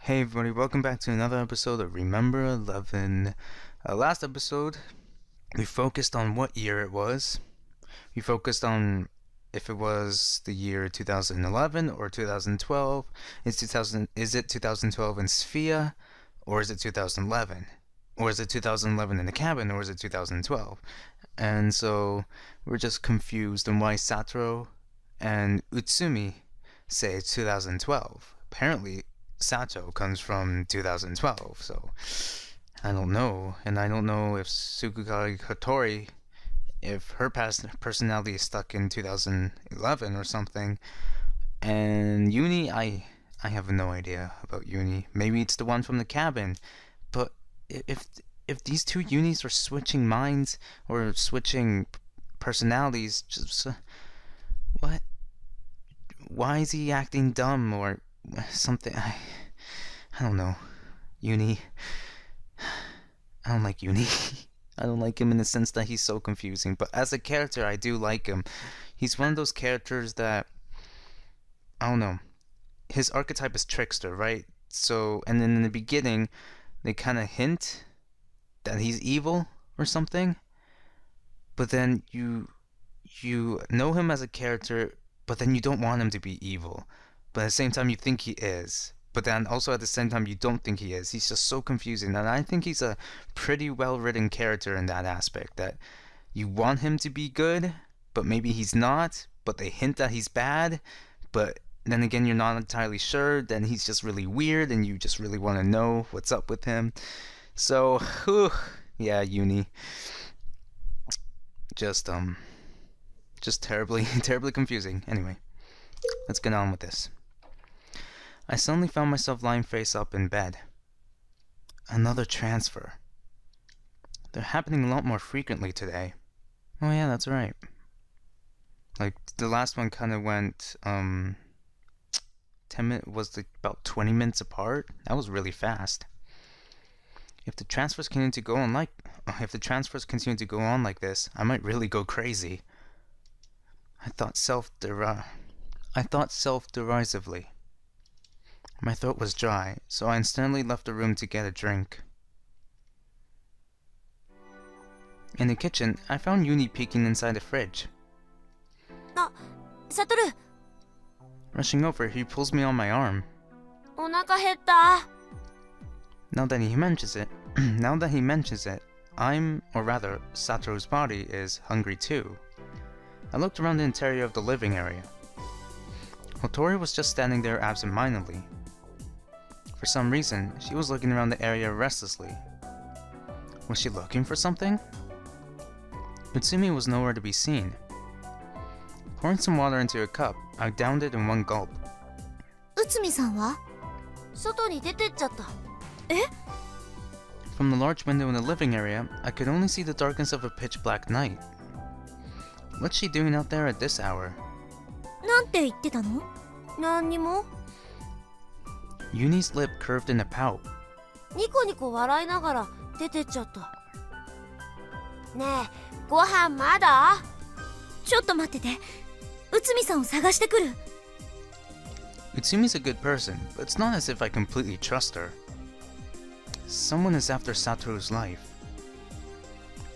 Hey everybody, welcome back to another episode of Remember 11. Last episode, we focused on what year it was. We focused on if it was the year 2011 or 2012. Is it 2012 in Sphia, or is it 2011? Or is it 2011 in the cabin, or is it 2012? And so we're just confused on why Satoru and Utsumi say it's 2012. Apparently, Sato comes from 2012, so I don't know. And I don't know if Tsukugari Hattori, if her past personality is stuck in 2011 or something. And Yuni, I have no idea about Yuni. Maybe it's the one from the cabin. But if if these two Yunis are switching minds or switching personalities, just what? Why is he acting dumb or something? I don't know. Yuni. I don't like Yuni. I don't like him in the sense that he's so confusing. But as a character, I do like him. He's one of those characters that, I don't know. His archetype is trickster, right? So, and then in the beginning, they kind of hint that he's evil or something. But then you know him as a character, but then you don't want him to be evil. But at the same time, you think he is. But then also at the same time, you don't think he is. He's just so confusing. And I think he's a pretty well-written character in that aspect. That you want him to be good, but maybe he's not. But they hint that he's bad. But then again, you're not entirely sure. Then he's just really weird, and you just really want to know what's up with him. So, whew, yeah, Yuni. Just terribly, terribly confusing. Anyway, let's get on with this. I suddenly found myself lying face up in bed. Another transfer. They're happening a lot more frequently today. Oh yeah, that's right. Like, the last one kind of went, 10 minutes, was like about 20 minutes apart. That was really fast. If the transfers continue to go on like this, I might really go crazy. I thought self-derisively. My throat was dry, so I instantly left the room to get a drink. In the kitchen, I found Yuni peeking inside the fridge. Satoru! Rushing over, he pulls me on my arm. お腹減った。 Now that he mentions it, or rather, Satoru's body is hungry too. I looked around the interior of the living area. Hattori was just standing there absent-mindedly. For some reason, she was looking around the area restlessly. Was she looking for something? Utsumi was nowhere to be seen. Pouring some water into a cup, I downed it in one gulp. 内海さんは外に出てっちゃった。え? From the large window in the living area, I could only see the darkness of a pitch-black night. What's she doing out there at this hour? なんて言ってたの? 何にも。 Yuni's lip curved in a pout. ニコニコ笑いながら出てっちゃった。ねえ、ご飯まだ? ちょっと待ってて。内海さんを探してくる。 Utsumi's a good person, but it's not as if I completely trust her. Someone is after Satoru's life.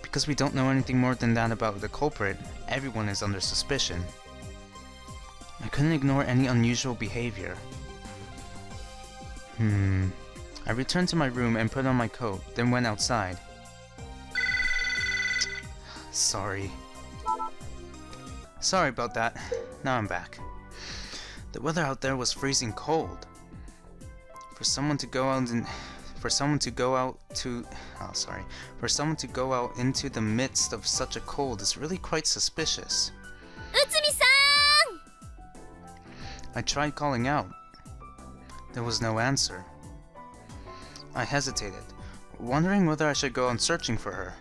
Because we don't know anything more than that about the culprit, everyone is under suspicion. I couldn't ignore any unusual behavior. I returned to my room and put on my coat, then went outside. Sorry about that. Now I'm back. The weather out there was freezing cold. For someone to go out into the midst of such a cold is really quite suspicious. 内海さん! I tried calling out. There was no answer. I hesitated, wondering whether I should go on searching for her.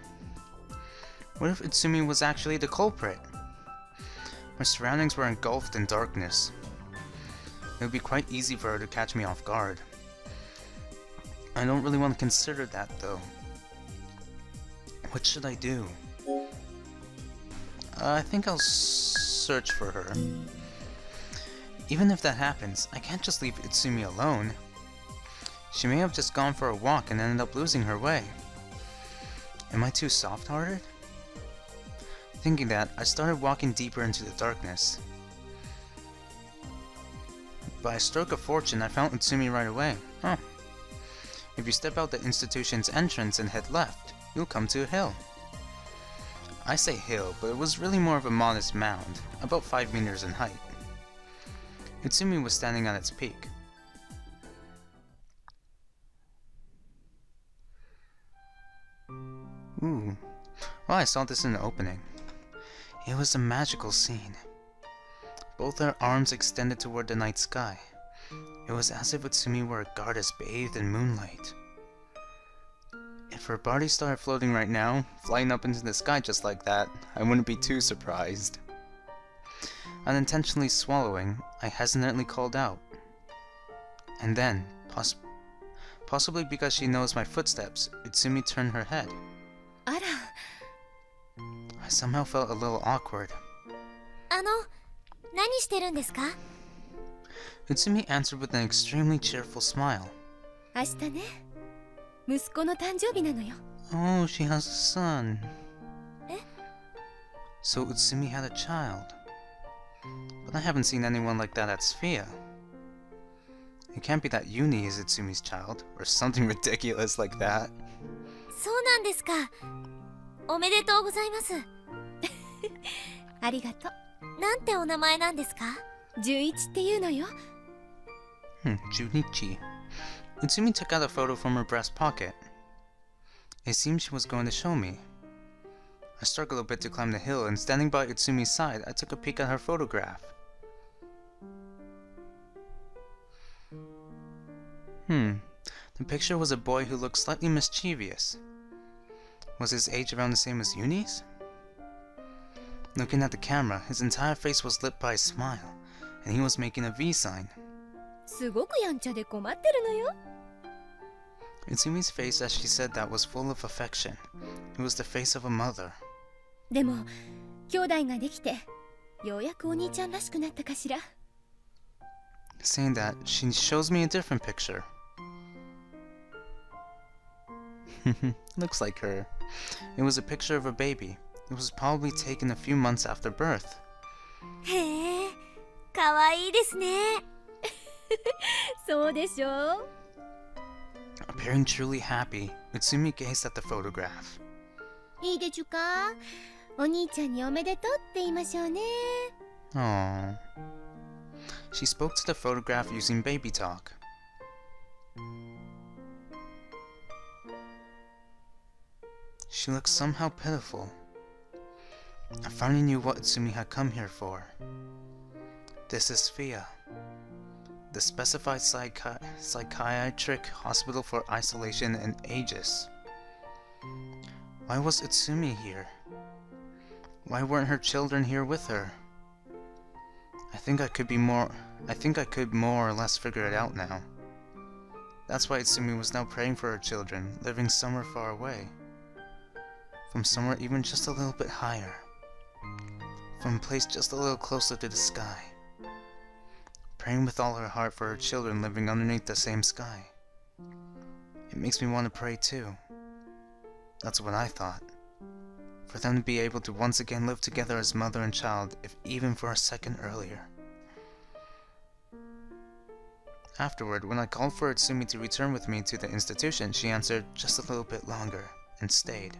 What if Utsumi was actually the culprit? My surroundings were engulfed in darkness. It would be quite easy for her to catch me off guard. I don't really want to consider that, though. What should I do? I think I'll search for her. Even if that happens, I can't just leave Utsumi alone. She may have just gone for a walk and ended up losing her way. Am I too soft-hearted? Thinking that, I started walking deeper into the darkness. By a stroke of fortune, I found Utsumi right away. Oh. If you step out the institution's entrance and head left, you'll come to a hill. I say hill, but it was really more of a modest mound, about 5 meters in height. Utsumi was standing on its peak. Ooh. Well, I saw this in the opening. It was a magical scene. Both her arms extended toward the night sky. It was as if Utsumi were a goddess bathed in moonlight. If her body started floating right now, flying up into the sky just like that, I wouldn't be too surprised. Unintentionally swallowing, I hesitantly called out. And then, possibly because she knows my footsteps, Utsumi turned her head. あら、 I somehow felt a little awkward. 何してるんですか? Utsumi answered with an extremely cheerful smile. 明日ね、息子の誕生日なのよ。 Oh, she has a son. え? So Utsumi had a child. But I haven't seen anyone like that at Sphere. It can't be that Yuni is Utsumi's child, or something ridiculous like that. そうなんですか。おめでとうございます。ありがとう。なんてお名前なんですか? 純一っていうのよ。Junichi. Utsumi took out a photo from her breast pocket. It seemed she was going to show me. I struggled a bit to climb the hill, and standing by Utsumi's side, I took a peek at her photograph. The picture was a boy who looked slightly mischievous. Was his age around the same as Yuni's? Looking at the camera, his entire face was lit by a smile, and he was making a V sign. すごくやんちゃで困ってるのよ。 Utsumi's face as she said that was full of affection. It was the face of a mother. でも、兄弟ができて、ようやくお兄ちゃんらしくなったかしら。 Saying that, she shows me a different picture. Looks like her. It was a picture of a baby. It was probably taken a few months after birth. へえ、かわいいですね。そうでしょ? Appearing truly happy, Utsumi gazed at the photograph. いいでちゅか? お兄ちゃんにおめでとうって言いましょうね。 Aww. She spoke to the photograph using baby talk. She looked somehow pitiful. I finally knew what Utsumi had come here for. This is Fia, the specified psychiatric hospital for isolation and ages. Why was Utsumi here? Why weren't her children here with her? I think I could more or less figure it out now. That's why Utsumi was now praying for her children, living somewhere far away. From somewhere even just a little bit higher. From a place just a little closer to the sky. Praying with all her heart for her children living underneath the same sky. It makes me want to pray too. That's what I thought. For them to be able to once again live together as mother and child, if even for a second earlier. Afterward, when I called for Utsumi to return with me to the institution, she answered just a little bit longer, and stayed.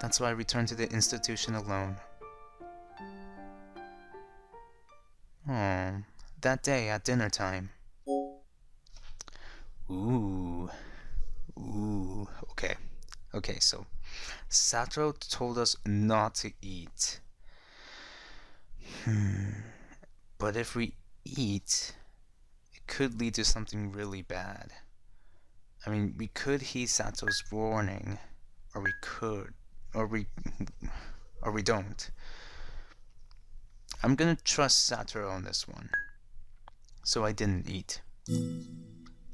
That's why I returned to the institution alone. Oh, that day at dinner time. Ooh, okay, so Satoru told us not to eat. But if we eat, it could lead to something really bad. I mean, we could heed Satoru's warning, or we don't. I'm gonna trust Satoru on this one. So I didn't eat.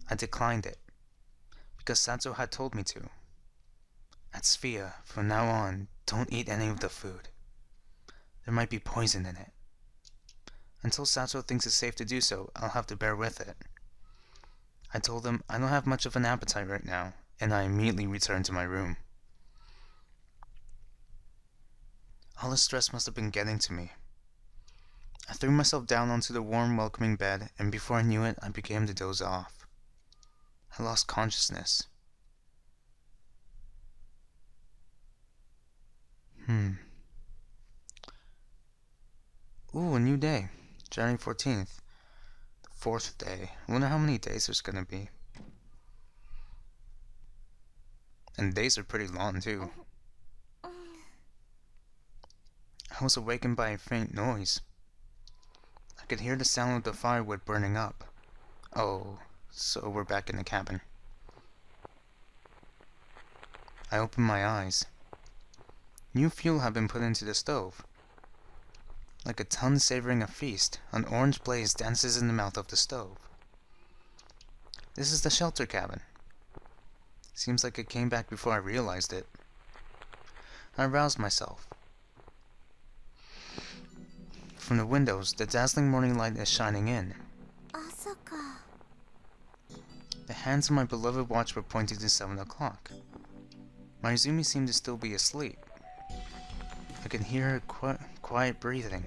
I declined it, because Satoru had told me to. At Sphere, from now on, don't eat any of the food. There might be poison in it. Until Satoru thinks it's safe to do so, I'll have to bear with it. I told him I don't have much of an appetite right now, and I immediately returned to my room. All the stress must have been getting to me. I threw myself down onto the warm, welcoming bed, and before I knew it, I began to doze off. I lost consciousness. Ooh, a new day. January 14th. The 4th day. I wonder how many days there's gonna be. And days are pretty long, too. I was awakened by a faint noise. I could hear the sound of the firewood burning up. Oh, so we're back in the cabin. I opened my eyes. New fuel had been put into the stove. Like a ton savoring a feast, an orange blaze dances in the mouth of the stove. This is the shelter cabin. Seems like it came back before I realized it. I roused myself. From the windows, the dazzling morning light is shining in. The hands of my beloved watch were pointing to 7 o'clock. My Utsumi seemed to still be asleep. I could hear her quiet breathing.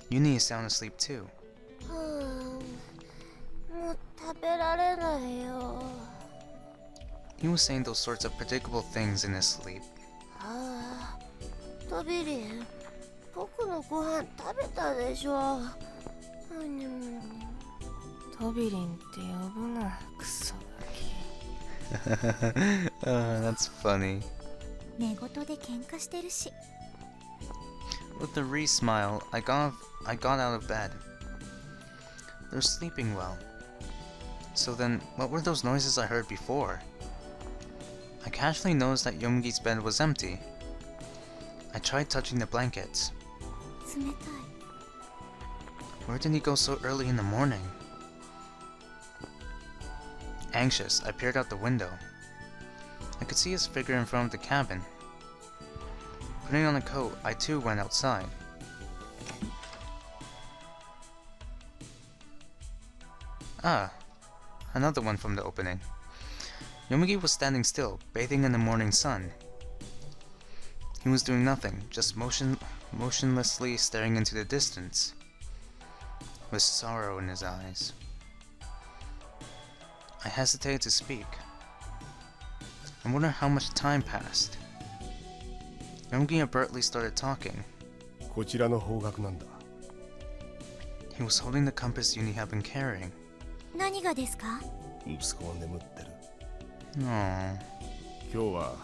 Yuni is sound asleep too. He was saying those sorts of predictable things in his sleep. トビリン、僕のご飯食べたでしょ。トビリンって呼ぶな、クソガキ。That's funny. 寝言で喧嘩してるし。With a re-smile, I got out of bed. They're sleeping well. So then, what were those noises I heard before? I casually noticed that Yomogi's bed was empty. I tried touching the blankets. 冷たい。 Where did he go so early in the morning? Anxious, I peered out the window. I could see his figure in front of the cabin. Putting on a coat, I too went outside. Ah, another one from the opening. Yomogi was standing still, bathing in the morning sun. He was doing nothing, just motionlessly staring into the distance, with sorrow in his eyes. I hesitated to speak. I wonder how much time passed. Yomogi abruptly started talking. こちらの方角なんだ。 He was holding the compass Yuni had been carrying. 何がですか？息子は眠ってる。 Aww. 今日は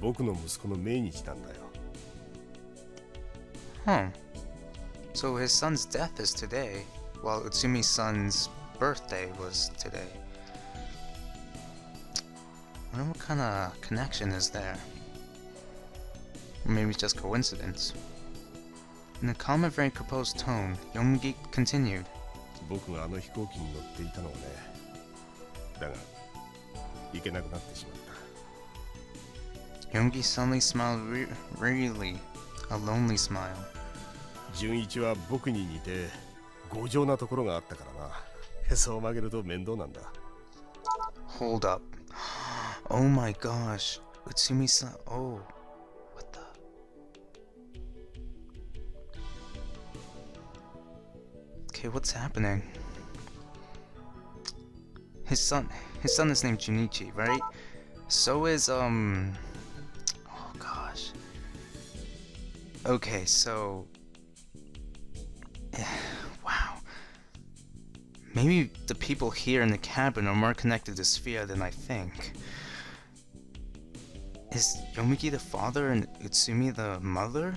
僕の息子の命日なんだよ。 Huh. So his son's death is today, while Utsumi's son's birthday was today. I wonder what kind of connection is there. Or maybe it's just coincidence. In a calm and very composed tone, Yomogi continued. 僕があの飛行機に乗っていたのをね。だが、行けなくなってしまった。 Yomogi suddenly smiled really, a lonely smile. 純一は僕に似て強情なところがあったからな。へそを曲げると面倒なんだ。 Hold up. Oh my gosh. Utsumi-san. Oh. What the? Okay, what's happening? His son is named Junichi, right? So is, oh gosh. Okay, so... wow. Maybe the people here in the cabin are more connected to Sphere than I think. Is Yomogi the father and Utsumi the mother?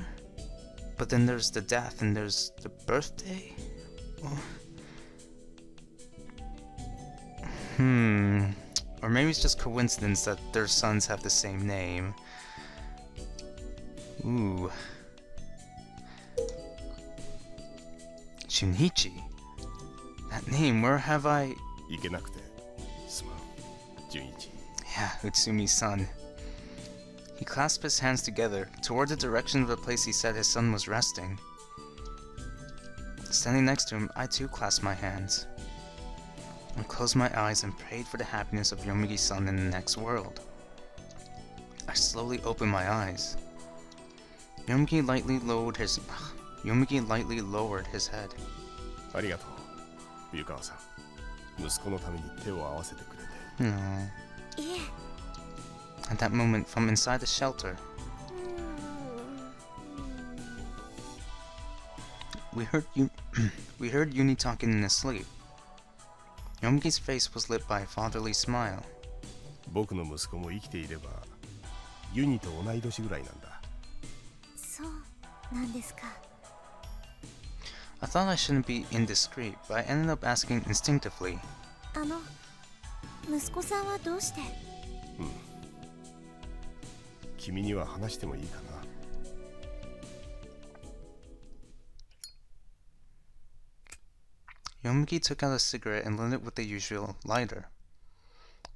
But then there's the death and there's the birthday? Oh. Or maybe it's just coincidence that their sons have the same name. Ooh. Junichi? That name, where have I... 行けなくてすまん、純一。 Yeah, Utsumi's son. He clasped his hands together, toward the direction of the place he said his son was resting. Standing next to him, I too clasped my hands. I closed my eyes and prayed for the happiness of Yomogi's son in the next world. I slowly opened my eyes. Yomogi lightly lowered his head. ありがとう冬川さん息子のために手を合わせてくれて No. いえ At that moment, from inside the shelter, we heard Yuni talking in his sleep. Yomogi's face was lit by a fatherly smile. 僕の息子も生きていればユニと同い年ぐらいなんだそうなんですか I thought I shouldn't be indiscreet, but I ended up asking instinctively. 息子さんはどうして？君には話してもいいかな Yomogi took out a cigarette and lit it with the usual lighter.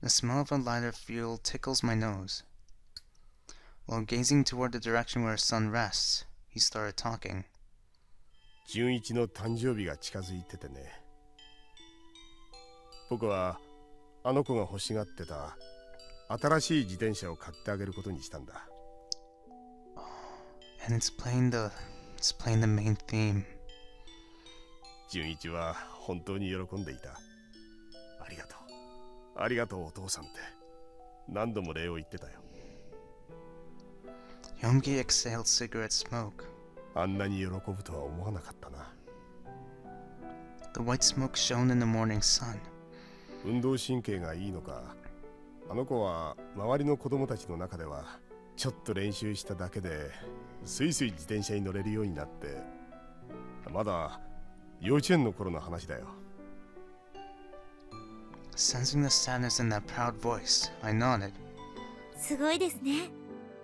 The smell of a lighter fuel tickles my nose. While gazing toward the direction where his son rests, he started talking. 純一の誕生日が近づいててね僕はあの子が欲しがってた新しい自転車を買ってあげることにしたんだ And it's playing the main theme. 純一は本当に喜んでいたありがとうありがとうお父さんって何度も礼を言ってたよ Yomogi exhaled cigarette smoke. あんなに喜ぶとは思わなかったな The white smoke shone in the morning sun. 運動神経がいいのかあの子は周りの子供たちの中ではちょっと練習しただけでスイスイ自転車に乗れるようになってまだ幼稚園の頃の話だよ Sensing the sadness in that proud voice, I nodded. すごいですね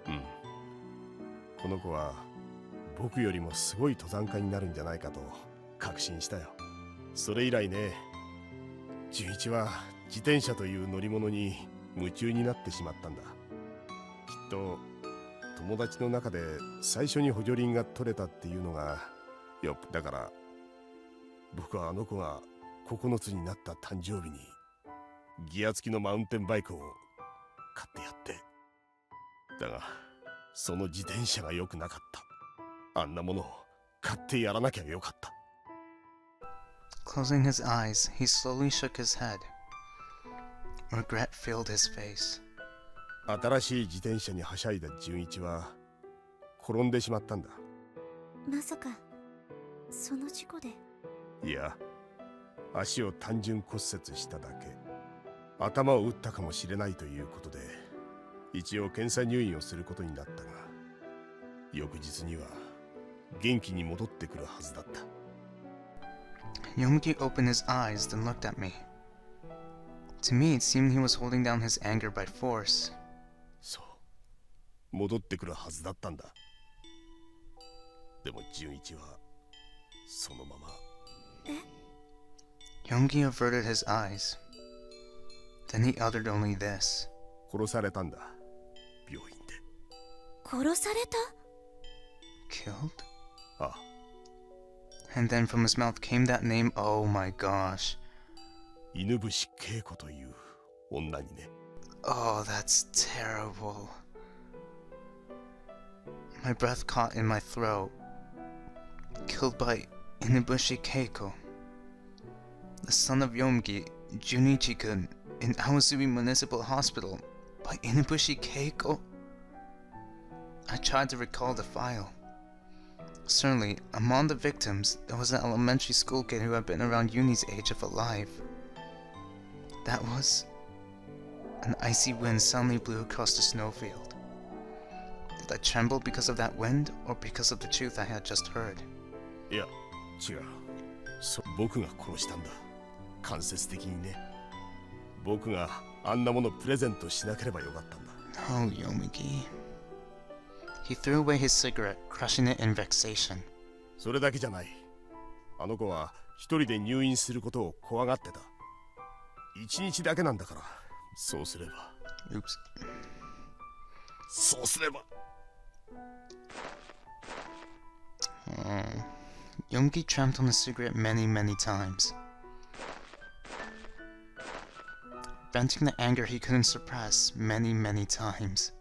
うんこの子は僕よりもすごい登山家になるんじゃないかと確信したよそれ以来ね純一は自転車という乗り物に夢中になってしまったんだきっと友達の中で最初に補助輪が取れたっていうのがよっだから僕はあの子が9つになった誕生日にギア付きのマウンテンバイクを買ってやってだがその自転車が良くなかったあんなものを買ってやらなきゃよかった Closing his eyes, he slowly shook his head. Regret filled his face. 新しい自転車にはしゃいだ純一は転んでしまったんだまさかその事故でいや足を単純骨折しただけ頭を打ったかもしれないということで一応検査入院をすることになったが翌日には元気に戻ってくるはずだった Yomogi opened his eyes, then looked at me. To me, it seemed he was holding down his anger by force. そう戻ってくるはずだったんだでも純一はそのまま Yomogi averted his eyes. Then he uttered only this. 殺されたんだ病院で殺された Killed? ああ And then from his mouth came that name. Oh my gosh. 犬伏恵子という女にね Oh, that's terrible. My breath caught in my throat. Killed by Inubushi Keiko. The son of Yomogi, Junichi-kun, in Utsumi Municipal Hospital by Inubushi Keiko? I tried to recall the file. Certainly, among the victims, there was an elementary school kid who had been around Yuni's age if alive. That was... An icy wind suddenly blew across the snowfield. Did I tremble because of that wind, or because of the truth I had just heard? いや違う僕が殺したんだ間接的にね僕があんなものプレゼントしなければよかったんだ Oh, Yomogi. He threw away his cigarette, crushing it in vexation. それだけじゃないあの子は一人で入院することを怖がってた一日だけなんだからそうすれば Oops. そうすれば Yomogi tramped on the cigarette many, many times. venting the anger he couldn't suppress many, many times.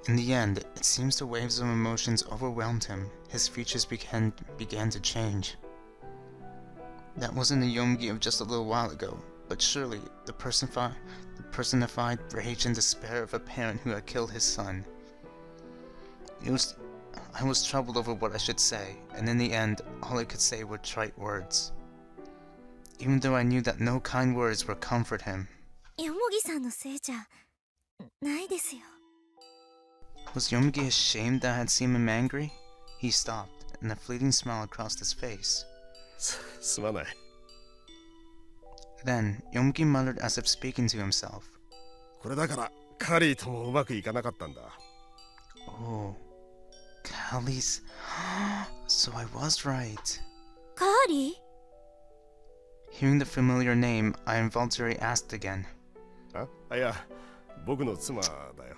In the end, it seems the waves of emotions overwhelmed him. His features began to change. That wasn't the Yomogi of just a little while ago, but surely the personified rage and despair of a parent who had killed his son. I was troubled over what I should say, and in the end, all I could say were trite words. Even though I knew that no kind words would comfort him. よもぎさんのせいじゃないですよ。 Was Yomogi ashamed that I had seen him angry? He stopped, and a fleeting smile crossed his face. すまない。 Then, Yomogi muttered as if speaking to himself. これだからカリーともうまくいかなかったんだ。 Oh, Callie's... So I was right. カーリー Hearing the familiar name, I involuntarily asked again. いや、僕の妻だよ。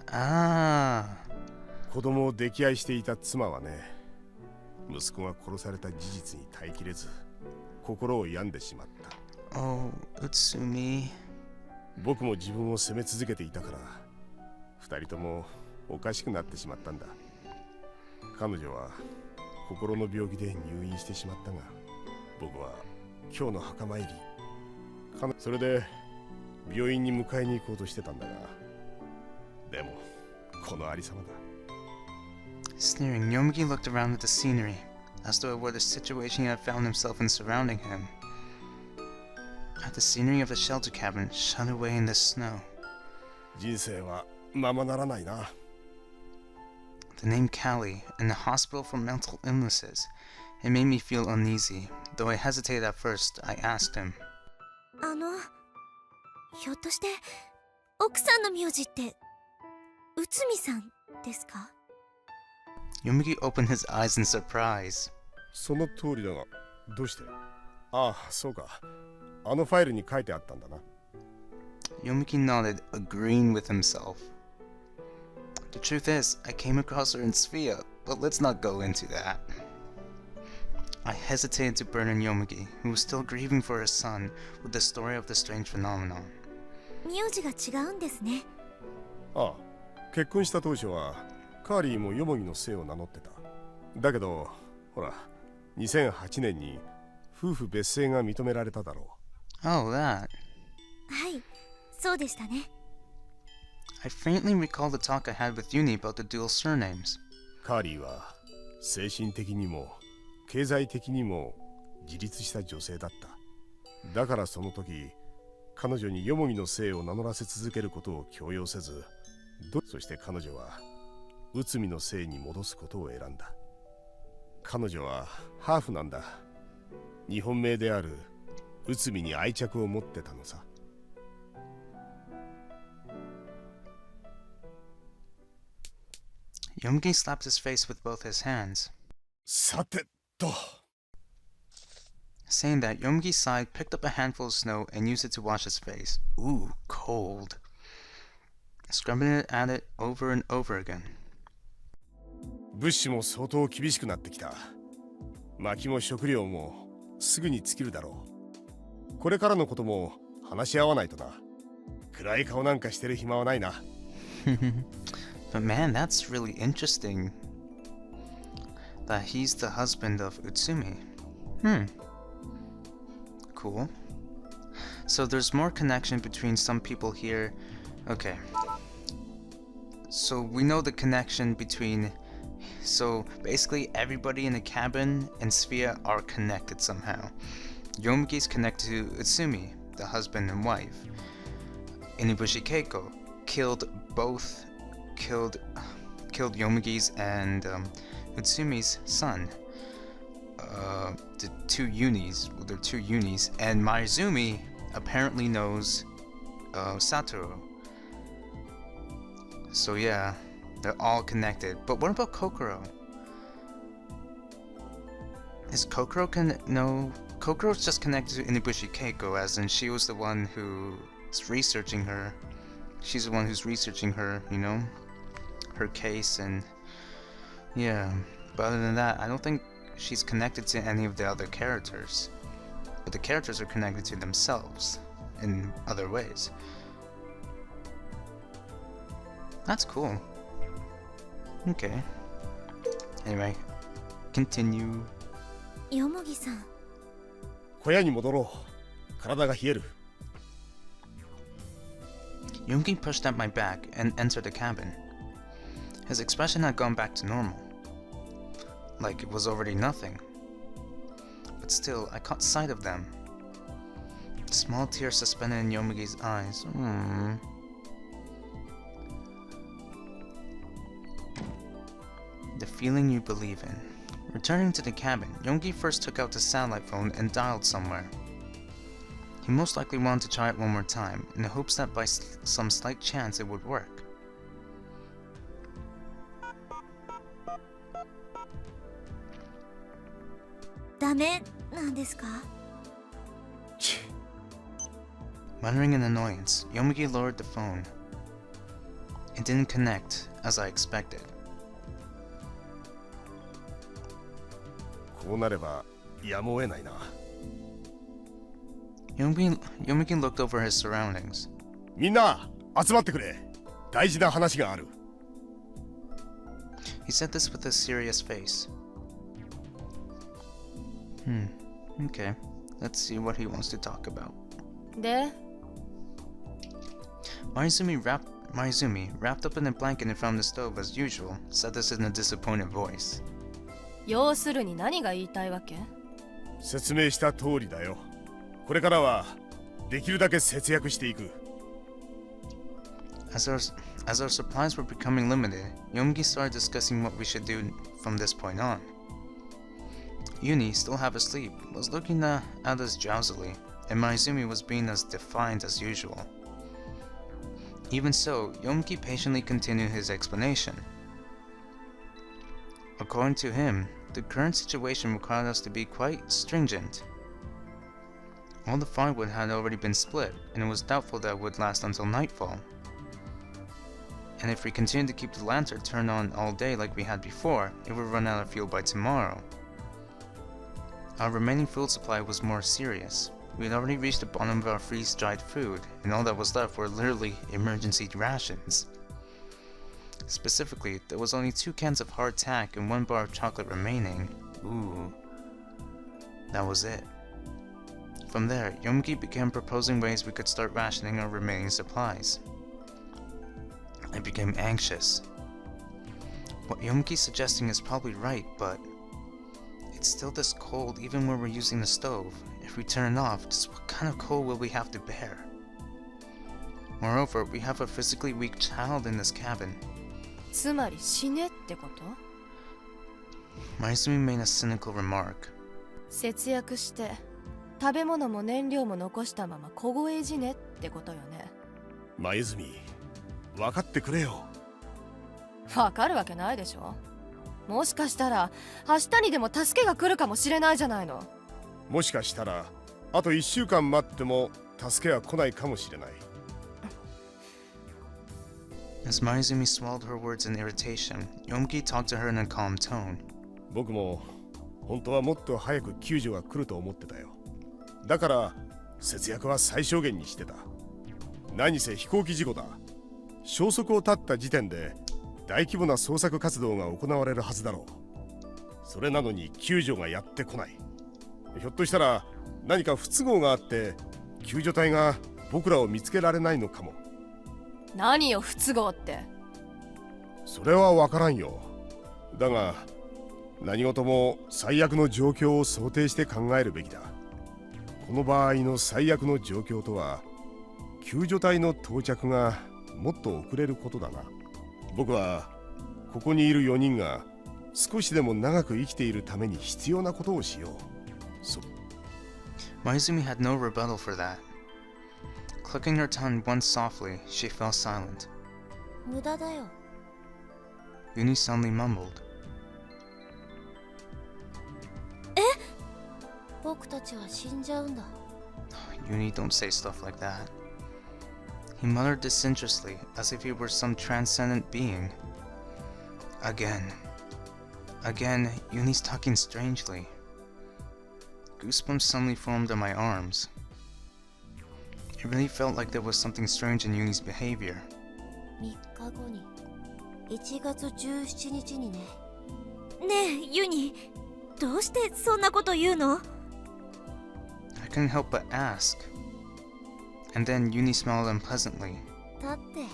Ah. 子供を溺愛していた妻はね、息子が殺された事実に耐えきれず、心を病んでしまった。 Oh, Utsumi. 僕も自分を責め続けていたから、二人ともおかしくなってしまったんだ。彼女は心の病気で入院してしまったが、僕は今日の墓参り、それで病院に迎えに行こうとしてたんだが、でもこのありさまだ。 Sneering, Yomogi looked around at the scenery, as though it were the situation he had found himself in surrounding him. At the scenery of the shelter cabin, shut away in the snow. 人生はままならないな。 The name Callie, and the hospital for mental illnesses. It made me feel uneasy. Though I hesitated at first, I asked him. ひょっとして奥さんの名字って内海さんですか？ Yomogi opened his eyes in surprise. その通りだが、どうして？ああ、そうか。あのファイルに書いてあったんだな。 Yomogi nodded, agreeing with himself. The truth is, I came across her in Sphere, but let's not go into that. I hesitated to burden Yomogi, who was still grieving for his son, with the story of the strange phenomenon. 名字が違うんですね。ああ、結婚した当初はカーリーもヨモギの姓を名乗ってた。だけど、ほら、2008年に夫婦別姓が認められただろう。 Oh, that. はい、そうでしたね。 I faintly recall the talk I had with Yuni about the dual surnames. カーリーは精神的にも経済的にも自立した女性だった。だからその時、彼女にヨモギの姓を名乗らせ続けることを強要せず、そして彼女は内海の姓に戻すことを選んだ。彼女はハーフなんだ。日本名である内海に愛着を持ってたのさ。 Yomogi slapped his face with both his hands. さてと。 Saying that, Yomogi sighed, picked up a handful of snow, and used it to wash his face. Ooh, cold. Scrubbing it at it over and over again. 物資も相当厳しくなってきた。薪も食料もすぐに尽きるだろう。これからのことも話し合わないとな。暗い顔なんかしてる暇はないな。But man, that's really interesting. That he's the husband of Utsumi. Cool. So there's more connection between some people here. Okay. So we know the connection between... So basically everybody in the cabin and Sphere are connected somehow. Yomogi's connected to Utsumi, the husband and wife. Inibushi Keiko killed Yomogi's and Utsumi's son. The two Yunis, well, they're two Yunis, and Maizumi apparently knows Satoru. So yeah, they're all connected. But what about Kokoro? Is Kokoro Kokoro's just connected to Inibushi Keiko, as in she was the one who's researching her. She's the one who's researching her, you know, her case, and yeah. But other than that, I don't think she's connected to any of the other characters. But the characters are connected to themselves. in other ways. That's cool. Okay. Anyway, continue. よもぎさん、小屋に戻ろう。体が冷える。 Yomogi pushed at my back and entered the cabin. His expression had gone back to normal, like it was already nothing. But still, I caught sight of them. Small tears suspended in Yomogi's eyes. The feeling you believe in. Returning to the cabin, Yomogi first took out the satellite phone and dialed somewhere. He most likely wanted to try it one more time, in the hopes that by some slight chance it would work. Dame なんですか? Muttering in annoyance, Yomogi lowered the phone. It didn't connect, as I expected. こうなればやむを得ないな。 Yomogi looked over his surroundings. みんな集まってくれ。大事な話がある。 He said this with a serious face. Okay. Let's see what he wants to talk about. で、 Mayuzumi, wrapped up in a blanket in front of the stove as usual, said this in a disappointed voice. 要するに何が言いたいわけ？説明した通りだよ。これからはできるだけ節約していく。 As our supplies were becoming limited, Yomogi started discussing what we should do from this point on. Yuni, still half asleep, was looking at us drowsily, and Mayuzumi was being as defiant as usual. Even so, Yomogi patiently continued his explanation. According to him, the current situation required us to be quite stringent. All the firewood had already been split, and it was doubtful that it would last until nightfall. And if we continued to keep the lantern turned on all day like we had before, it would run out of fuel by tomorrow. Our remaining food supply was more serious. We had already reached the bottom of our freeze-dried food, and all that was left were literally emergency rations. Specifically, there was only 2 cans of hardtack and 1 bar of chocolate remaining. Ooh. That was it. From there, Yomogi began proposing ways we could start rationing our remaining supplies. I became anxious. What Yomogi's suggesting is probably right, but it's still this cold even when we're using the stove. If we turn it off, just what kind of cold will we have to bear? Moreover, we have a physically weak child in this cabin. つまり死ねってこと？ Mayuzumi made a cynical remark. 節約して食べ物も燃料も残したまま凍え死ねってことよね。前泉、分かってくれよ。わかるわけないでしょ。もしかしたら明日にでも助けが来るかもしれないじゃないの。もしかしたらあと1週間待っても助けは来ないかもしれない。 As Mayuzumi swallowed her words in irritation, Yomogi talked to her in a calm tone. 僕も本当はもっと早く救助が来ると思ってたよ。だから節約は最小限にしてた。何せ飛行機事故だ。消息を絶った時点で大規模な捜索活動が行われるはずだろう。それなのに救助がやってこない。ひょっとしたら何か不都合があって救助隊が僕らを見つけられないのかも。何よ不都合って。それは分からんよ。だが何事も最悪の状況を想定して考えるべきだ。この場合の最悪の状況とは救助隊の到着がもっと遅れることだな。僕はここにいる4人が少しでも長く生きているために必要なことをしよう。Mayuzumi had no rebuttal for that. Clucking her tongue once softly, she fell silent. 無駄だよ。 Yuni suddenly mumbled. 僕たちは死んじゃうんだ。 Yuni, don't say stuff like that. He muttered disinterestedly, as if he were some transcendent being. Again, Yuni's talking strangely. Goosebumps suddenly formed on my arms. It really felt like there was something strange in Yuni's behavior. 3日後に1月17日にね。ねえユニ、どうしてそんなこと言うの？ I couldn't help but ask. And then Yuni smiled unpleasantly. だって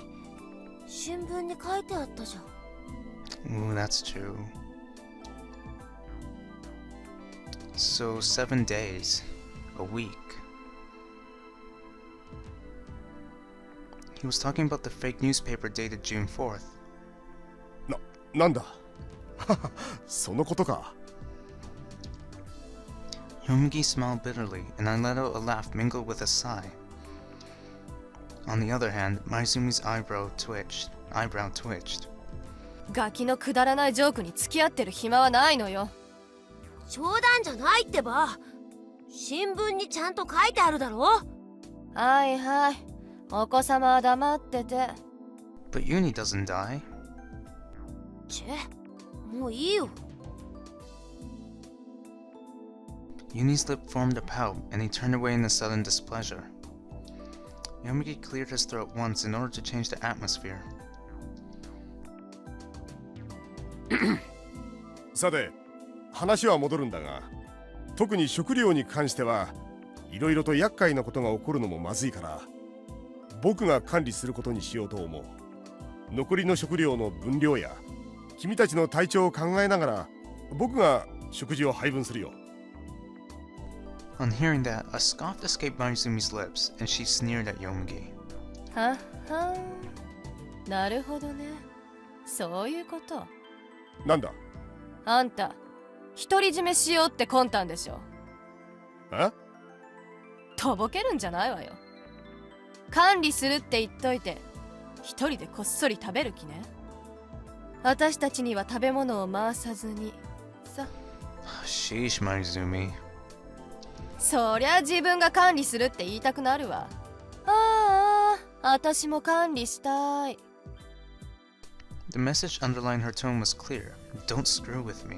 新聞に書いてあったじゃん。 Ooh, that's true. So 7 days, a week. He was talking about the fake newspaper dated June 4th. なんだそのことか。 Yomogi smiled bitterly, and I let out a laugh mingled with a sigh. On the other hand, Maizumi's eyebrow twitched. ガキのくだらないジョークに付き合ってる暇はないのよ。冗談じゃないってば。新聞にちゃんと書いてあるだろ。はいはい、お子様は黙ってて。 But Yuni doesn't die. チェ、もういいよ。 Yuni's lip formed a pout, and he turned away in a sudden displeasure. Yomogi cleared his throat once in order to change the atmosphere. さて、話は戻るんだが、特に食料に関してはいろいろと厄介なことが起こるのもまずいから、僕が管理することにしようと思う。残りの食料の分量や君たちの体調を考えながら、僕が食事を配分するよ。 On hearing that, a scoff escaped Maizumi's lips, and she sneered at Yomogi. はっはん、なるほどね。そういうこと。なんだ？あんた独り占めしようって魂胆でしょ。え？とぼけるんじゃないわよ。管理するって言っといて一人でこっそり食べる気ね。私たちには食べ物を回さずにさ。 Sheesh, Maizumi. そりゃ自分が管理するって言いたくなるわ。ああ、私も管理したい。 The message underlying her tone was clear. Don't screw with me.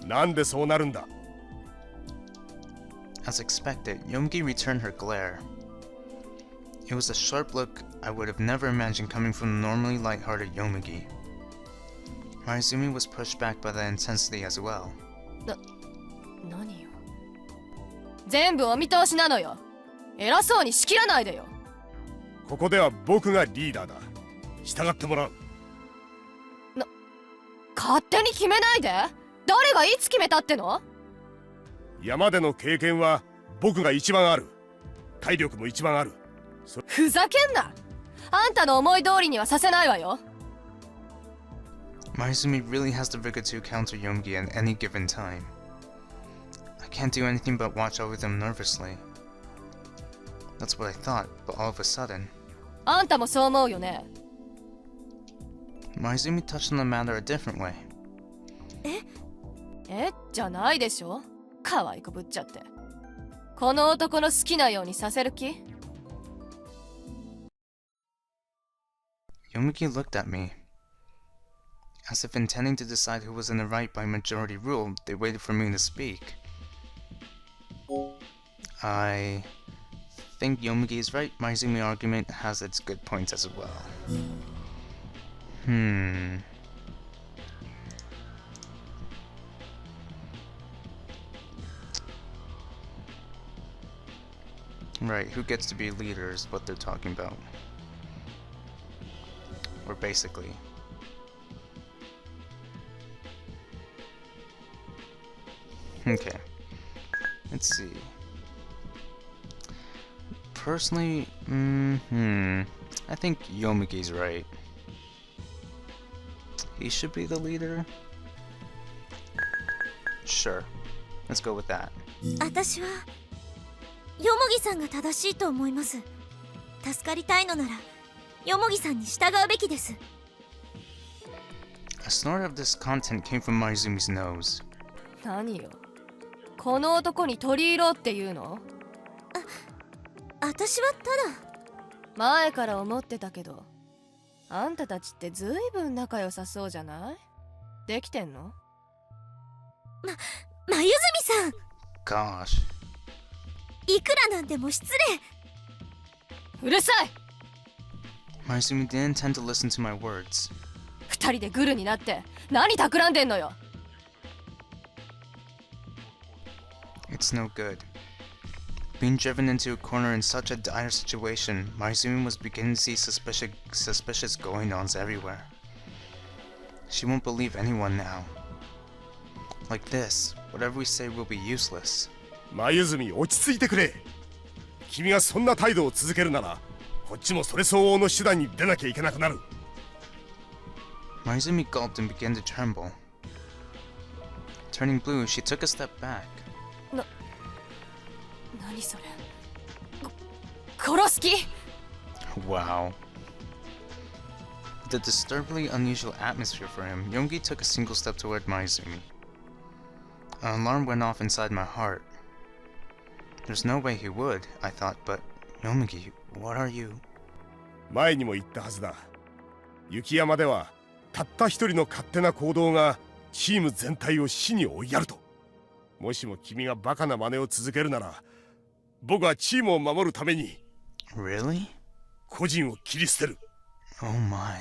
なんでそうなるんだ？ As expected, Yomogi returned her glare. It was a sharp look I would have never imagined coming from the normally light-hearted Yomogi. Maizumi was pushed back by the intensity as well. 何よ。全部お見通しなのよ。偉そうに仕切らないでよ。ここでは僕がリーダーだ。従ってもらう。勝手に決めないで。誰がいつ決めたっての？山での経験は僕が一番ある。体力も一番ある。ふざけんな。あんたの思い通りにはさせないわよ。 Maizumi really has the vigor to counter Yomogi at any given time. I can't do anything but watch over them nervously. That's what I thought, but all of a sudden... あんたもそう思うよね。 Maizumi touched on the matter a different way. えじゃないでしょ。可愛くぶっちゃって。この男の好きなようにさせる気？ Yomogi looked at me. As if intending to decide who was in the right by majority rule, they waited for me to speak. I think Yomogi is right. Maizumi's argument has its good points as well. Right, who gets to be leader is what they're talking about. Or basically. Okay. Let's see. Personally, I think Yomogi's right. He should be the leader? Sure. Let's go with that. 私はヨモギさんが正しいと思います。助かりたいのならヨモギさんに従うべきです。 A snort of discontent came from Maizumi's nose. 何よ。この男に取り入ろうっていうの？私はただ。前から思ってたけど、あんたたちってずいぶん仲良さそうじゃない？できてんの？まゆずみさん、 Gosh. いくらなんでも失礼。うるさい。 Maizumi didn't intend to listen to my words. 二人でグルになって何企んでんのよ。 It's no good. Being driven into a corner in such a dire situation, Maizumi was beginning to see suspicious going-ons everywhere. She won't believe anyone now. Like this, whatever we say will be useless. 眉住落ち着いてくれ。君がそんな態度を続けるならこっちもそれ相応の手段に出なきゃいけなくなる。 Maizumi gulped and began to tremble. Turning blue, she took a step back. 何それ。殺す気？ Wow. With the disturbingly unusual atmosphere for him, Yomogi took a single step toward Maizumi. An alarm went off inside my heart. There's no way he would, I thought, but Yomogi, what are you? 前にも言ったはずだ。雪山ではたった一人の勝手な行動がチーム全体を死に追いやると。もしも君がバカな真似を続けるなら僕はチームを守るために Really? 個人を切り捨てる。 Oh my.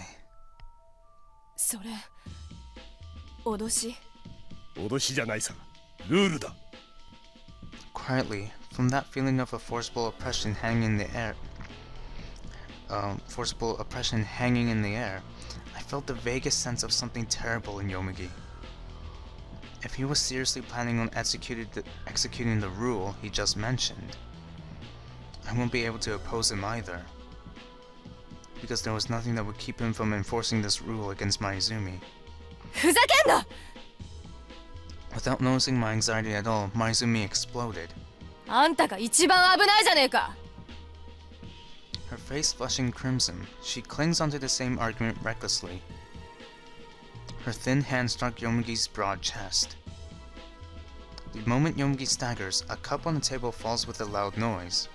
それ脅し？脅しじゃないさ。ルールだ。 Quietly, from that feeling of a forcible oppression hanging in the air, I felt the vaguest sense of something terrible in Yomogi. If he was seriously planning on executing the rule he just mentioned, I won't be able to oppose him either, because there was nothing that would keep him from enforcing this rule against Maizumi. ふざけんな！ Without noticing my anxiety at all, Maizumi exploded. あんたが一番危ないじゃねえか。 Her face flushing crimson, she clings onto the same argument recklessly. Her thin hand struck Yomogi's broad chest. The moment Yomogi staggers, a cup on the table falls with a loud noise.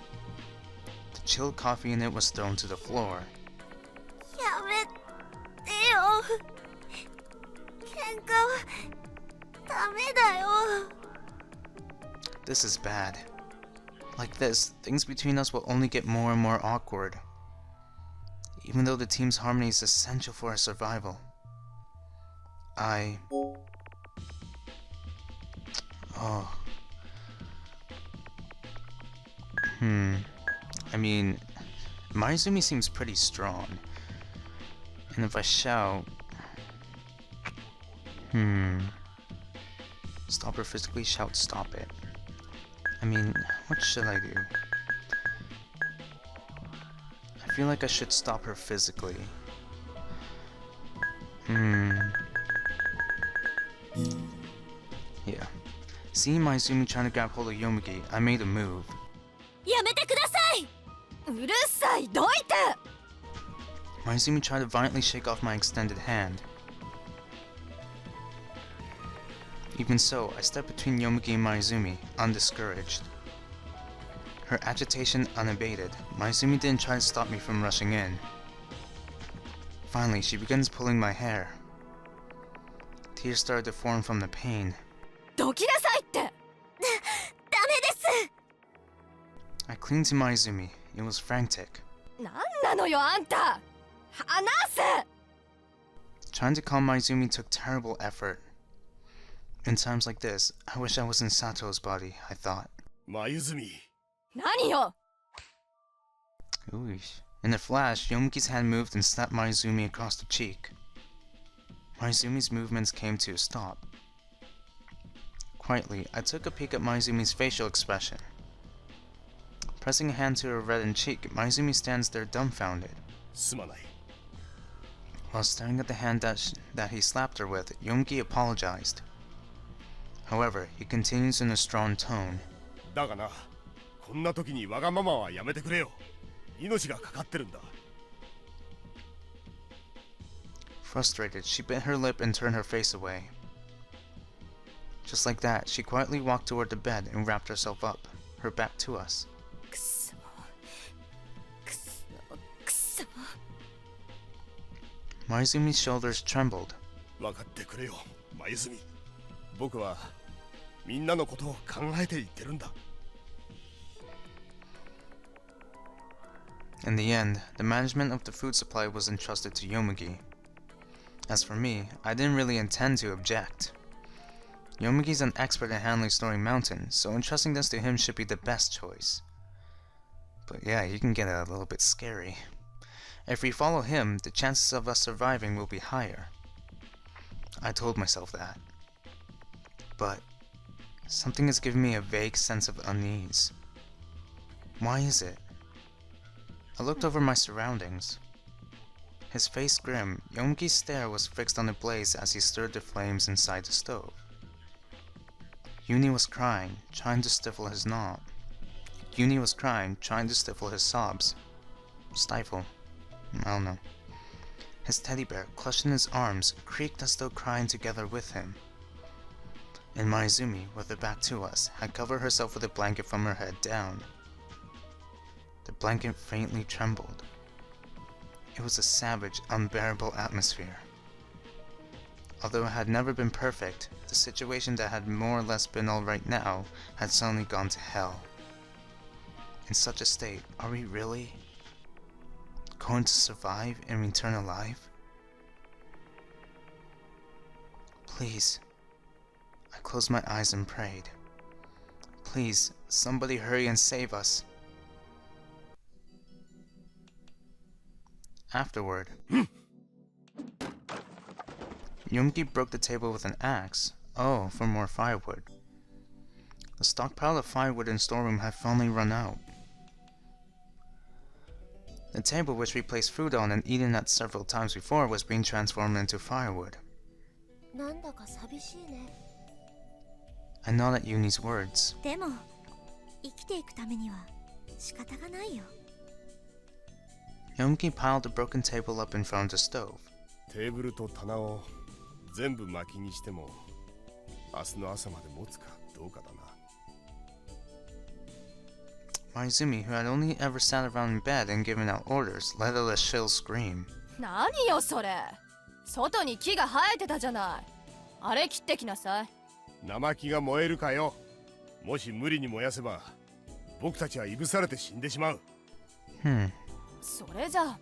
The chilled coffee in it was thrown to the floor. やめてよ。喧嘩はダメだよ。 This is bad. Like this, things between us will only get more and more awkward. Even though the team's harmony is essential for our survival. I mean, Maizumi seems pretty strong. And if I shout... Stop her physically, shout stop it. I mean, what should I do? I feel like I should stop her physically. Yeah. Seeing Maizumi trying to grab hold of Yomogi, I made a move. やめてください。うるさい、どいて。 Maizumi tried to violently shake off my extended hand. Even so, I stepped between Yomogi and Maizumi, undiscouraged. Her agitation unabated, Maizumi didn't try to stop me from rushing in. Finally, she begins pulling my hair. Tears started to form from the pain. どきなさいって。ダメです。 I clinged to Maizumi. It was frantic. なんなのよあんた。離せ。 Trying to calm Maizumi took terrible effort. In times like this, I wish I was in Sato's body, I thought. 眉住。何よ。 Oosh. In a flash, Yomogi's hand moved and slapped Maizumi across the cheek. Maizumi's movements came to a stop. Quietly, I took a peek at Maizumi's facial expression. Pressing a hand to her reddened cheek, Maizumi stands there dumbfounded. すまない。 While staring at the hand that he slapped her with, Yomogi apologized. However, he continues in a strong tone. だがな、こんな時にわがままはやめてくれよ。命がかかってるんだ。 Frustrated, she bit her lip and turned her face away. Just like that, she quietly walked toward the bed and wrapped herself up, her back to us. くそ。くそ。くそ。 Maizumi's shoulders trembled. 分かってくれよ、眉住。僕はみんなのことを考えて言ってるんだ。In the end, the management of the food supply was entrusted to Yomogi. As for me, I didn't really intend to object. Yomogi's an expert in handling storing mountains, so entrusting this to him should be the best choice. But yeah, you can get a little bit scary. If we follow him, the chances of us surviving will be higher. I told myself that. But something is giving me a vague sense of unease. Why is it? I looked over my surroundings. His face grim, Yomogi's stare was fixed on the blaze as he stirred the flames inside the stove. Yuni was crying, trying to stifle his sobs. Stifle. I don't know. His teddy bear, clutched in his arms, creaked as though crying together with him. And Izumi, with her back to us, had covered herself with a blanket from her head down. The blanket faintly trembled. It was a savage, unbearable atmosphere. Although it had never been perfect, the situation that had more or less been alright now had suddenly gone to hell. In such a state, are we really going to survive and return alive? Please. I closed my eyes and prayed. Please, somebody hurry and save us. Afterward, Yomogi broke the table with an axe. Oh, for more firewood. The stockpile of firewood in storeroom had finally run out. The table which we placed food on and eaten at several times before was being transformed into firewood. なんだか寂しいね。 I nodded at Yuni's words. でも生きていくためには仕方がないよ。 Yomogi piled the broken table up in front of the stove. テーブルと棚を全部薪にしても明日の朝まで持つかどうかだな。 Izumi, who had only ever sat around in bed and given out orders, let out a shrill scream. 何よそれ。外に木が生えてたじゃない。あれ切ってきなさい。生木が燃えるかよ。もし無理に燃やせば僕たちはいぶされて死んでしまう。それじゃ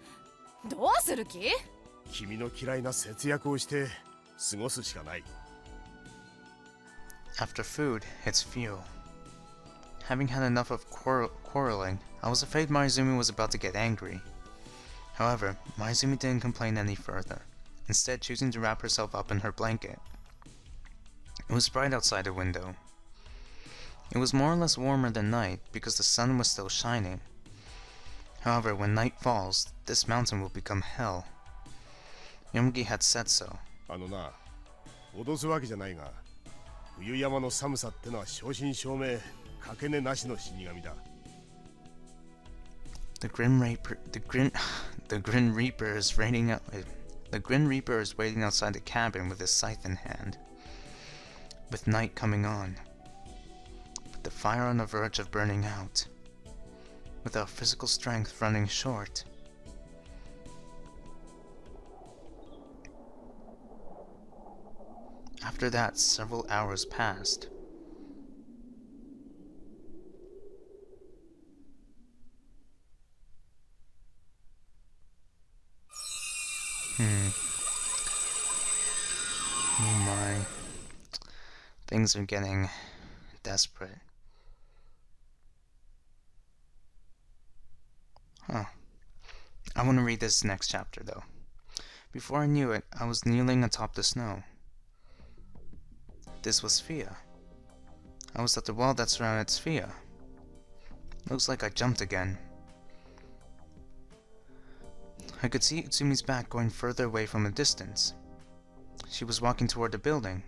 どうする気？君の嫌いな節約をして過ごすしかない。 After food, it's fuel. Having had enough of quarreling, I was afraid Izumi was about to get angry. However, Izumi didn't complain any further, instead choosing to wrap herself up in her blanket. It was bright outside the window. It was more or less warmer than night because the sun was still shining. However, when night falls, this mountain will become hell. Yomogi had said so. あのな、脅すわけじゃないが、冬山の寒さってのは正真正銘かけねなしの死神だ。 The Grim Reaper is waiting outside the cabin with his scythe in hand. With night coming on, with the fire on the verge of burning out, with our physical strength running short. After that, several hours passed. Oh my. Things are getting desperate. Huh. I want to read this next chapter though. Before I knew it, I was kneeling atop the snow. This was Fia. I was at the wall that surrounded Fia. Looks like I jumped again. I could see Utsumi's back going further away from a distance. She was walking toward the building.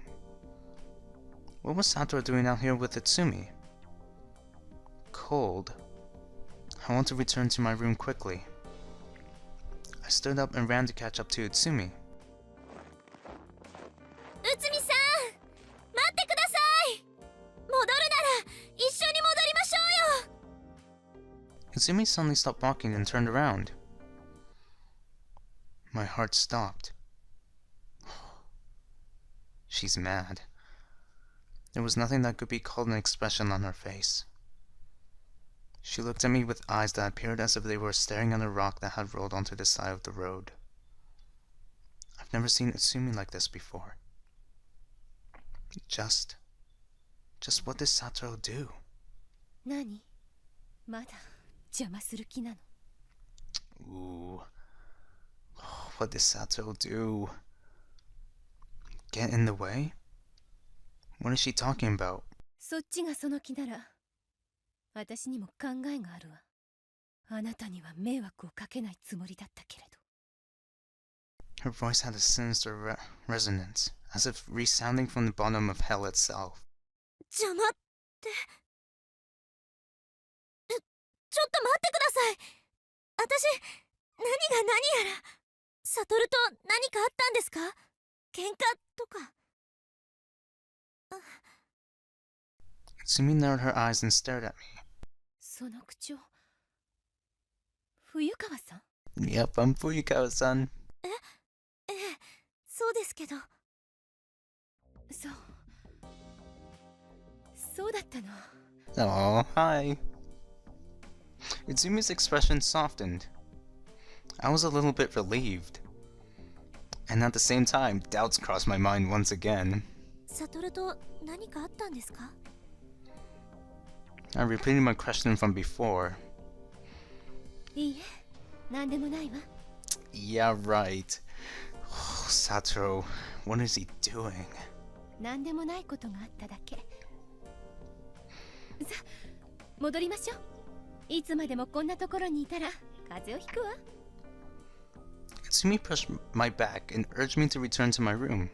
What was Satoru doing out here with Utsumi? Cold. I want to return to my room quickly. I stood up and ran to catch up to Utsumi. 内海さん、待ってください。戻るなら一緒に戻りましょうよ。 Utsumi suddenly stopped walking and turned around. My heart stopped. She's mad. There was nothing that could be called an expression on her face. She looked at me with eyes that appeared as if they were staring at a rock that had rolled onto the side of the road. I've never seen Utsumi like this before. Just what did Satoru do? 何まだ邪魔する気なの Ooh. What did Satoru do? Get in the way? What is she talking about? そっちがその気なら私にも考えがあるわあなたには迷惑をかけないつもりだったけれど Her voice had a sinister resonance, as if resounding from the bottom of hell itself. 邪魔ってちょっと待ってください。私何が何やらサトルと何かあったんですか？喧嘩とか。 Utsumi narrowed her eyes and stared at me. その口調冬川さん Yep, I'm Fuyukawa-san. ええ、そうですけど。そうだったの Oh, hi. Utsumi's expression softened. I was a little bit relieved. And at the same time, doubts crossed my mind once again. サトルと何かあったんですか？ I repeated my question from before. いいえ何でもないわ Yeah, right. Oh, Satoru, what is he doing? 何でもないことがあっただけさ戻りましょういつまでもこんなところにいたら風邪をひくわ Utsumi pushed my back and urged me to return to my room.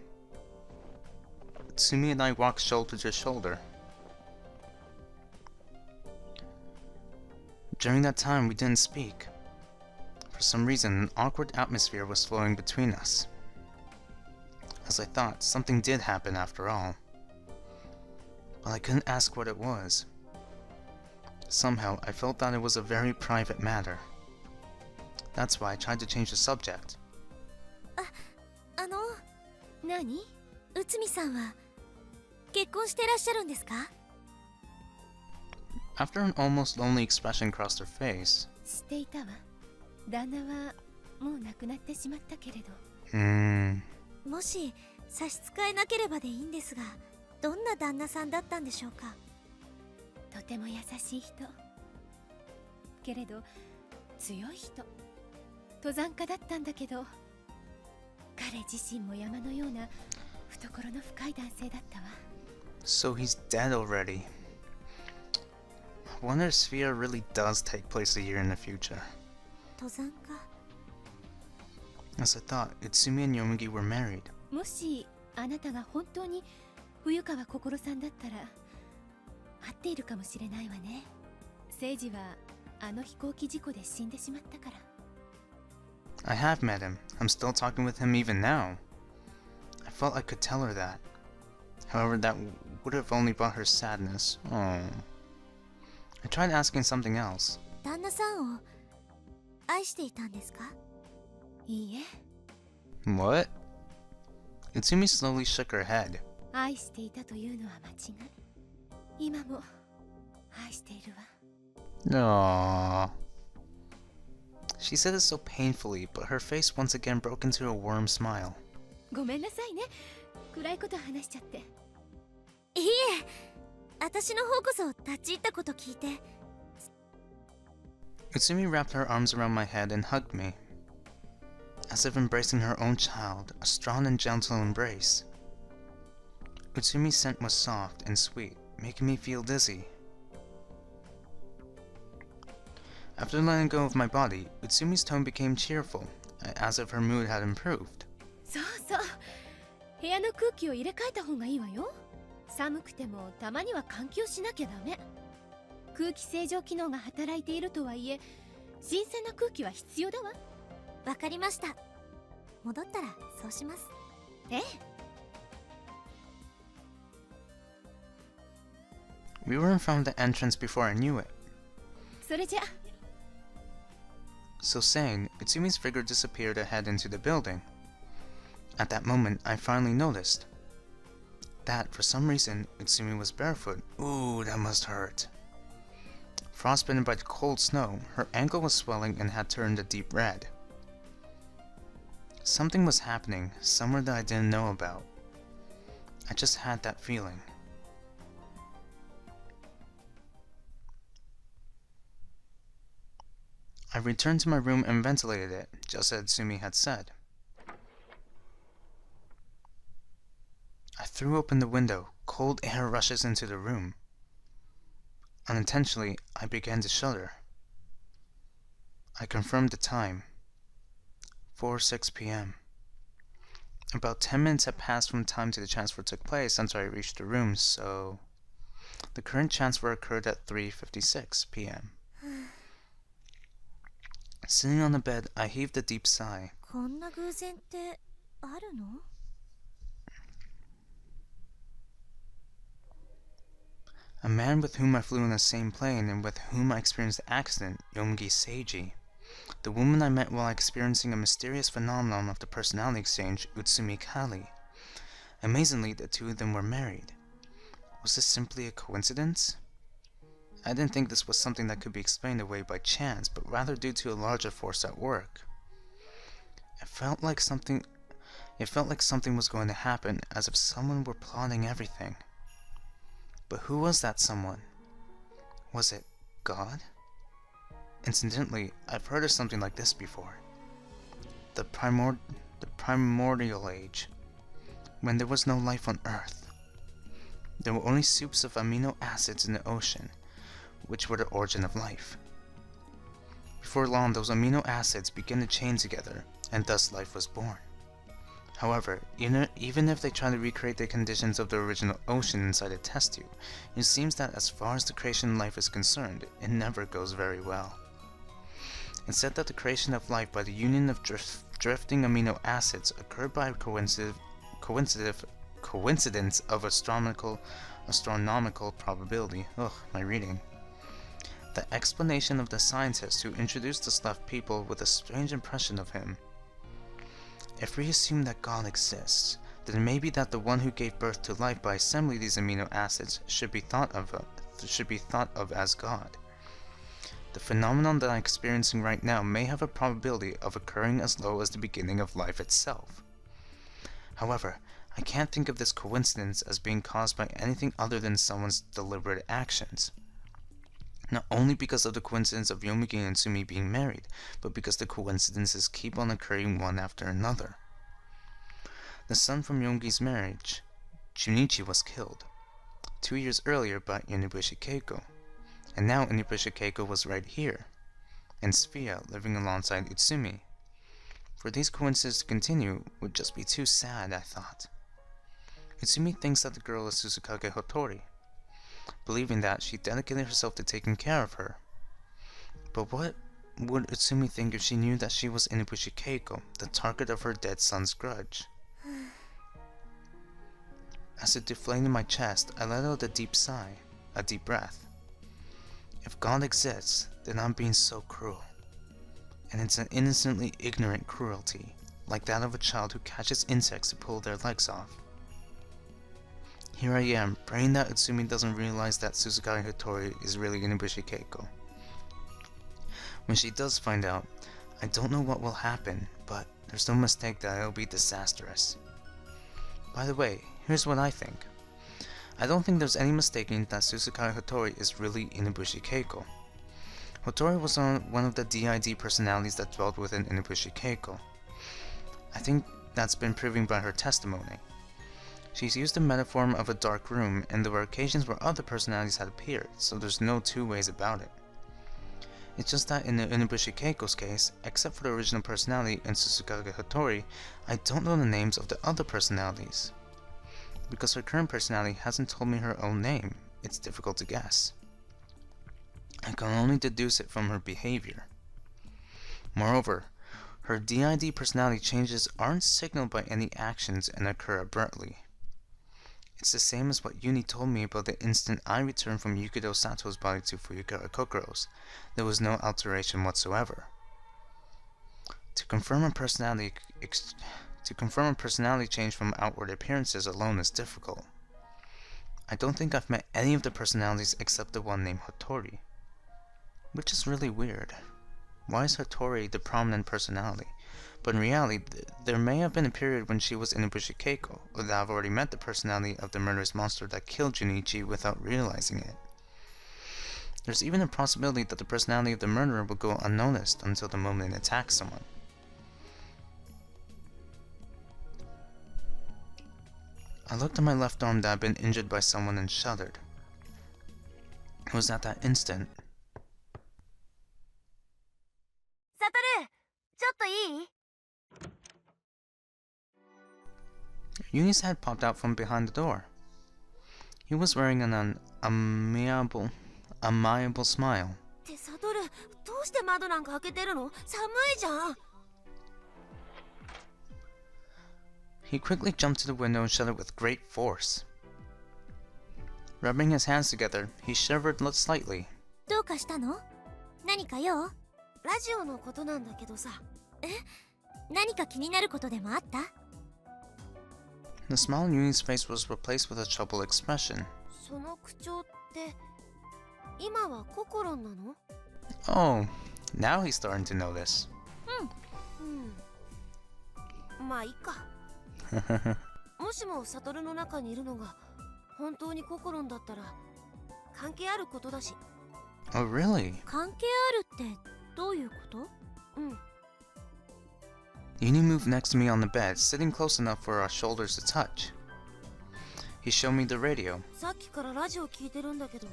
Utsumi and I walked shoulder to shoulder. During that time, we didn't speak. For some reason, an awkward atmosphere was flowing between us. As I thought, something did happen after all. But I couldn't ask what it was. Somehow, I felt that it was a very private matter. That's why I tried to change the subject. 何内海さんは結婚してらっしゃるんですか？ After an almost lonely expression crossed her face, 知っていたわ旦那はもう亡くなってしまったけれどもし差し支えなければでいいんですが、どんな旦那さんだったんでしょうか？とても優しい人けれど強い人登山家だったんだけど彼自身も山のような懐の深い男性だったわ so he's dead already. I wonder if Sphere really does take place a year in the future. 登山家 As I thought, Utsumi and Yomogi were married. もしあなたが本当に冬川心さんだったら会っているかもしれないわね誠治はあの飛行機事故で死んでしまったから I have met him. I'm still talking with him even now. I felt I could tell her that. However, that would have only brought her sadness. Oh. I tried asking something else. 旦那さんを愛していたんですか？いいえ What? Utsumi slowly shook her head. 愛していたというのは間違い今も愛しているわ Aww. She said it so painfully, but her face once again broke into a warm smile. ごめんなさいね暗いこと話しちゃっていいえ、私の方こそ立ち入ったこと聞いて。 Utsumi wrapped her arms around my head and hugged me, as if embracing her own child, a strong and gentle embrace. Utsumi's scent was soft and sweet, making me feel dizzy. After letting go of my body, Utsumi's tone became cheerful, as if her mood had improved. そうそう部屋の空気を入れ替えた方がいいわよ寒くてもたまには換気をしなきゃダメ空気清浄機能が働いているとはいえ新鮮な空気は必要だわわかりました。戻ったらそうします。ええ We were in front of the entrance before I knew it. それじゃ So saying, Utsumi's figure disappeared ahead into the building. At that moment, I finally noticed that, for some reason, Utsumi was barefoot. Ooh, that must hurt. Frostbitten by the cold snow, her ankle was swelling and had turned a deep red. Something was happening, somewhere that I didn't know about. I just had that feeling. I returned to my room and ventilated it, just as Utsumi had said. I threw open the window. Cold air rushes into the room. Unintentionally, I began to shudder. I confirmed the time. 4:06 p.m. About 10 minutes had passed from the time the transfer took place until I reached the room, so the current transfer occurred at 3:56 p.m. Sitting on the bed, I heaved a deep sigh. こんな偶然ってあるの？ A man with whom I flew in the same plane and with whom I experienced the accident, Yomogi Seiji. The woman I met while experiencing a mysterious phenomenon of the personality exchange, Utsumi Kali. Amazingly, the two of them were married. Was this simply a coincidence? I didn't think this was something that could be explained away by chance, but rather due to a larger force at work. It felt like something was going to happen, as if someone were plotting everything. But who was that someone? Was it God? Incidentally, I've heard of something like this before. The primordial age, when there was no life on Earth. There were only soups of amino acids in the ocean, which were the origin of life. Before long, those amino acids began to chain together, and thus life was born. However, even if they try to recreate the conditions of the original ocean inside a test tube, it seems that as far as the creation of life is concerned, it never goes very well. It's said that the creation of life by the union of drifting amino acids occurred by coincidence of astronomical probability. Ugh, my reading. The explanation of the scientist who introduced us left people with a strange impression of him. If we assume that God exists, then it may be that the one who gave birth to life by assembling these amino acids should be thought of as God. The phenomenon that I'm experiencing right now may have a probability of occurring as low as the beginning of life itself. However, I can't think of this coincidence as being caused by anything other than someone's deliberate actions. Not only because of the coincidence of Yomogi and Utsumi being married, but because the coincidences keep on occurring one after another. The son from Yomogi's marriage, Junichi, was killed 2 years earlier by Inubushi Keiko, and now Inubushi Keiko was right here, and Sphia living alongside Utsumi. For these coincidences to continue would just be too sad, I thought. Utsumi thinks that the girl is Susukage Hotori. Believing that, she dedicated herself to taking care of her. But what would Utsumi think if she knew that she was Inubushi Keiko, the target of her dead son's grudge? As it deflated my chest, I let out a deep sigh, a deep breath. If God exists, then I'm being so cruel. And it's an innocently ignorant cruelty, like that of a child who catches insects to pull their legs off. Here I am, praying that Utsumi doesn't realize that Susukage Hotori is really Inubushi Keiko. When she does find out, I don't know what will happen, but there's no mistake that it'll be disastrous. By the way, here's what I think. I don't think there's any mistaking that Susukage Hotori is really Inubushi Keiko. Hotori was one of the DID personalities that dwelled within Inubushi Keiko. I think that's been proven by her testimony. She's used the metaphor of a dark room, and there were occasions where other personalities had appeared, so there's no two ways about it. It's just that in the Inubushi Keiko's case, except for the original personality and Susukage Hotori, I don't know the names of the other personalities. Because her current personality hasn't told me her own name, it's difficult to guess. I can only deduce it from her behavior. Moreover, her DID personality changes aren't signaled by any actions and occur abruptly. It's the same as what Yuni told me about the instant I returned from Yukido Sato's body to Fuyukara Kokoro's. There was no alteration whatsoever. To confirm a personality change from outward appearances alone is difficult. I don't think I've met any of the personalities except the one named Hotori. Which is really weird. Why is Hattori the prominent personality? But in reality, there may have been a period when she was Inubushi Keiko, or that I've already met the personality of the murderous monster that killed Junichi without realizing it. There's even a possibility that the personality of the murderer will go unnoticed until the moment it attacks someone. I looked at my left arm that had been injured by someone and shuddered. It was at that instant. サトル、ちょっといい？ Yuni's head popped out from behind the door. He was wearing an amiable smile. ってサトル、どうして窓なんか開けてるの？寒いじゃん。 He quickly jumped to the window and shut it with great force. Rubbing his hands together, he shivered slightly. どうかしたの？何か用？ラジオのことなんだけどさ。え？何か気になることでもあった？ The smile on Yuni's face was replaced with a troubled expression. その口調って今はココロンなの？ Oh, now he's starting to notice. まあいいか。もしもサトルの中にいるのが本当にココロンだったら関係あることだし。 Oh, really? 関係あるってどういうこと？うん。 Yuni moved next to me on the bed, sitting close enough for our shoulders to touch. He showed me the radio. さっきからラジオ聞いてるんだけど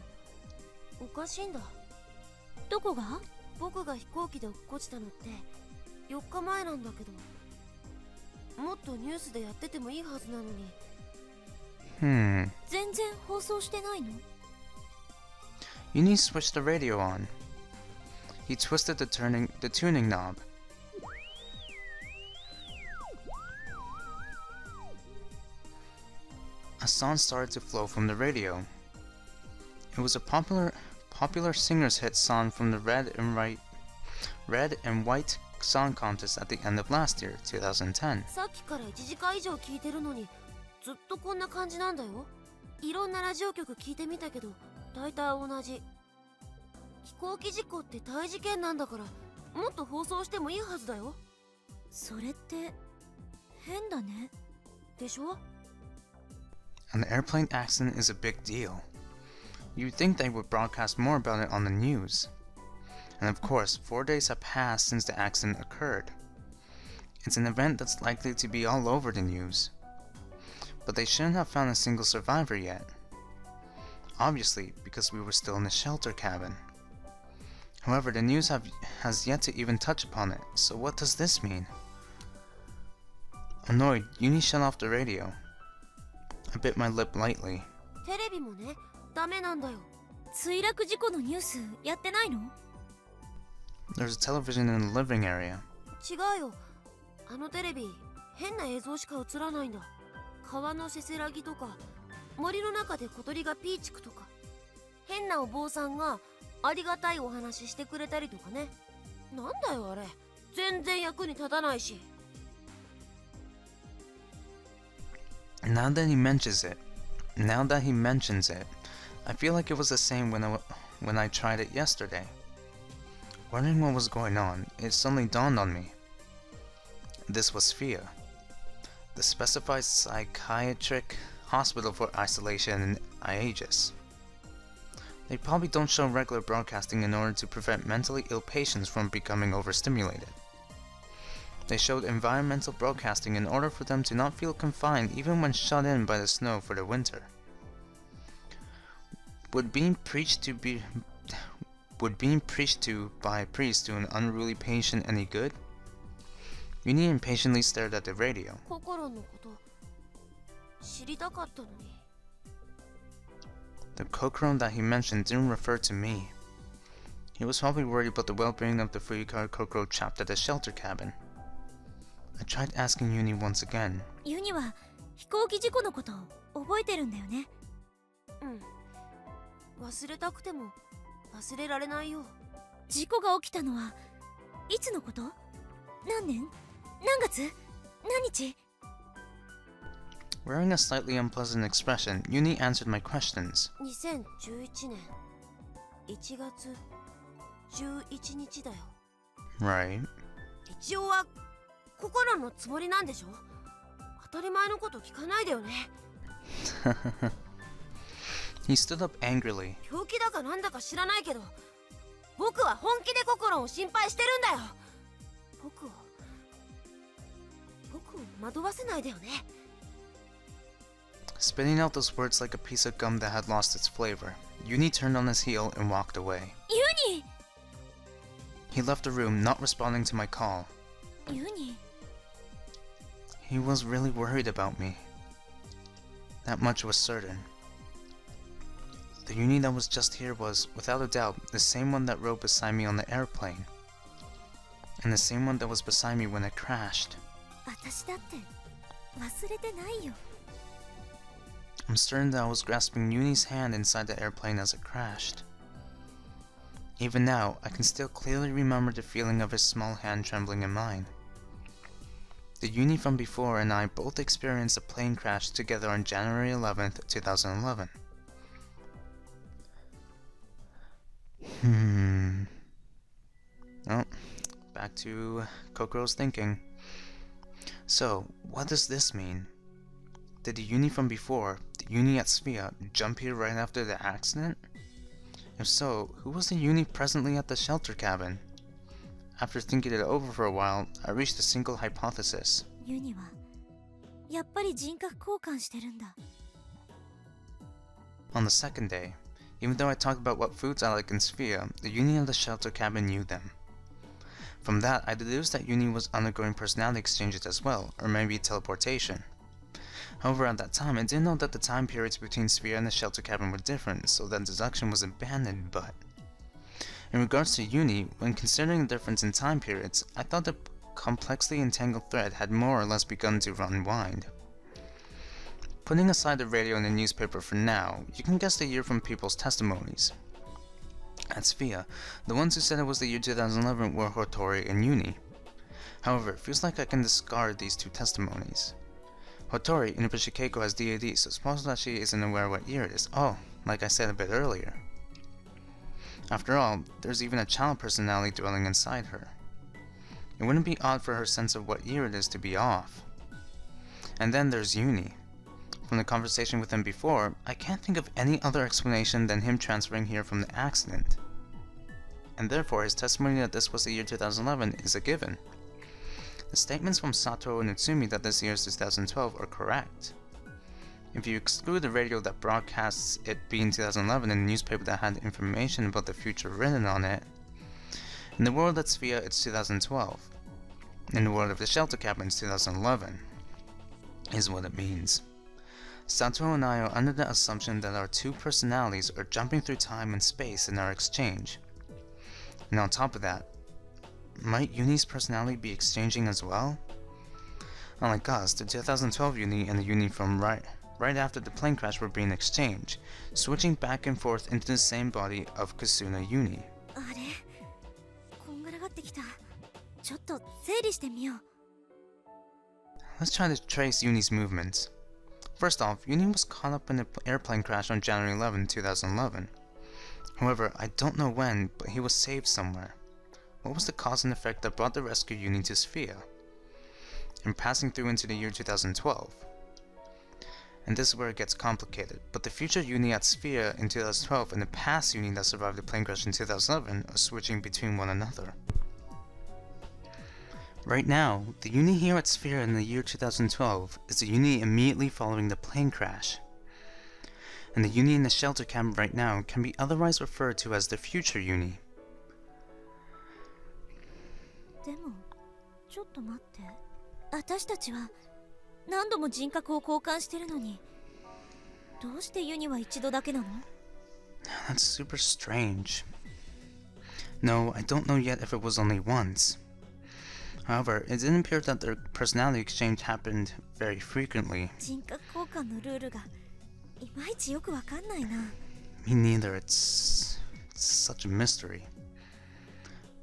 おかしいんだ。どこが？僕が飛行機で落っこちたのって4日前なんだけど、もっとニュースでやっててもいいはずなのに。全然放送してないの？ Yuni switched the radio on. He twisted the tuning knob. A song started to flow from the radio. It was a popular singer's hit song from the Red and White Song Contest at the end of last year, 2010. さっきから1時間以上聞いてるのにずっとこんな感じなんだよ。いろんなラジオ局聞いてみたけど大体同じ。飛行機事故って大事件なんだからもっと放送してもいいはずだよ。それって変だね。でしょ？ An airplane accident is a big deal. You'd think they would broadcast more about it on the news. And of course, 4 days have passed since the accident occurred. It's an event that's likely to be all over the news. But they shouldn't have found a single survivor yet. Obviously, because we were still in the shelter cabin. However, the news has yet to even touch upon it, so what does this mean? Annoyed, Yuni shut off the radio. I bit my lip lightly. テレビもね、ダメなんだよ。墜落事故のニュースやってないの？ There's a television in the living area. 違うよ。あのテレビ、変な映像しか映らないんだ。川のせせらぎとか、森の中で小鳥がピーチクとか、変なお坊さんがありがたいお話してくれたりとかね。なんだよあれ。全然役に立たないし。Now that he mentions it, I feel like it was the same when I tried it yesterday. Wondering what was going on, it suddenly dawned on me. This was FIA, the Specified Psychiatric Hospital for Isolation in Aegis. They probably don't show regular broadcasting in order to prevent mentally ill patients from becoming overstimulated. They showed environmental broadcasting in order for them to not feel confined even when shut in by the snow for the winter. Would being preached to by a priest to an unruly patient any good? Yuni impatiently stared at the radio. 心のこと知りたかったのに。 The Kokoro that he mentioned didn't refer to me. He was probably worried about the well-being of the Fuyukara Kokoro trapped at the shelter cabin. I tried asking Yuni once again. ユニは飛行機事故のこと覚えてるんだよね。うん。忘れたくても忘れられないよ。事故が起きたのはいつのこと？何年？何月？何日？ Wearing a slightly unpleasant expression, Yuni answered my questions. 2011年1月11日だよ。 Right. 一応は心のつもりなんでしょ。当たり前のこと聞かないでよね。He stood up angrily. 病気だかなんだか知らないけど、僕は本気で心を心配してるんだよ。僕を惑わせないでよね。 Spitting out those words like a piece of gum that had lost its flavor, Yuni turned on his heel and walked away. ユニ He left the room, not responding to my call. ユニ He was really worried about me. That much was certain. The Yuni that was just here was, without a doubt, the same one that rode beside me on the airplane. And the same one that was beside me when it crashed. 私だって忘れてないよ。 I'm certain that I was grasping Yuni's hand inside the airplane as it crashed. Even now, I can still clearly remember the feeling of his small hand trembling in mine. The Yuni from before and I both experienced a plane crash together on January 11th, 2011. Well, back to Kokoro's thinking. So, what does this mean? Did the Yuni from before, the Yuni at Sphere, jump here right after the accident? If so, who was the Yuni presently at the shelter cabin? After thinking it over for a while, I reached a single hypothesis. ユニはやっぱり人格交換してるんだ。 On the second day, even though I talked about what foods I like in Sphere, the Yuni of the shelter cabin knew them. From that, I deduced that Yuni was undergoing personality exchanges as well, or maybe teleportation. However, at that time, I didn't know that the time periods between Sphere and the shelter cabin were different, so that deduction was abandoned, but... In regards to Yuni, when considering the difference in time periods, I thought the complexly entangled thread had more or less begun to unwind. Putting aside the radio and the newspaper for now, you can guess the year from people's testimonies. At Sphere, the ones who said it was the year 2011 were Hotori and Yuni. However, it feels like I can discard these two testimonies. Hotori, Inubushi Keiko has DAD, so it's possible that she isn't aware what year it is. Oh, like I said a bit earlier. After all, there's even a child personality dwelling inside her. It wouldn't be odd for her sense of what year it is to be off. And then there's Yuni. From the conversation with him before, I can't think of any other explanation than him transferring here from the accident. And therefore his testimony that this was the year 2011 is a given. The statements from Sato and Utsumi that this year is 2012 are correct. If you exclude the radio that broadcasts it being 2011 and the newspaper that had information about the future written on it, in the world that's Sphere it's 2012. In the world of the shelter cabin it's 2011, is what it means. Sato and I are under the assumption that our two personalities are jumping through time and space in our exchange. And on top of that, might Yuni's personality be exchanging as well? Unlike us, the 2012 Yuni and the Yuni from right after the plane crash were being exchanged, switching back and forth into the same body of Kusuna Yuni. あれこんがらがってきた。ちょっと整理してみよう。 Let's try to trace Yuni's movements. First off, Yuni was caught up in an airplane crash on January 11, 2011. However, I don't know when, but he was saved somewhere. What was the cause and effect that brought the rescued Yuni to Sphere? And passing through into the year 2012. And this is where it gets complicated, but the future Yuni at Sphere in 2012 and the past Yuni that survived the plane crash in 2011 are switching between one another. Right now, the Yuni here at Sphere in the year 2012 is the Yuni immediately following the plane crash. And the Yuni in the shelter cabin right now can be otherwise referred to as the future Yuni. でもちょっと待って。私たちは何度も人格を交換してるのに、どうしてユニは一度だけなの？ That's super strange. No, I don't know yet if it was only once. However, it didn't appear that their personality exchange happened very frequently. 人格交換のルールがいまいちよくわかんないな。 Me neither, it's such a mystery.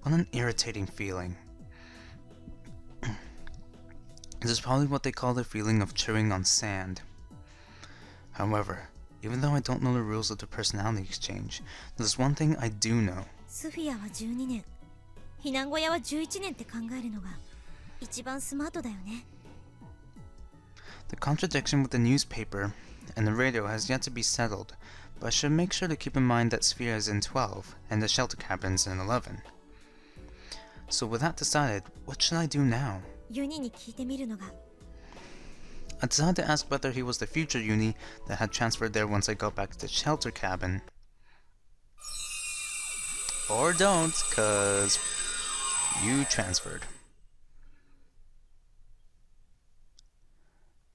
What an irritating feeling. This is probably what they call the feeling of chewing on sand. However, even though I don't know the rules of the personality exchange, there's one thing I do know. スフィアは12年、避難小屋は11年って考えるのが一番スマートだよね。 The contradiction with the newspaper and the radio has yet to be settled, but I should make sure to keep in mind that Sphere is in 12 and the shelter cabin's in 11. So with that decided, what should I do now? ユニに聞いてみるのが。 I decided to ask whether he was the future Yuni that had transferred there once I got back to the shelter cabin. Or don't, cause you transferred.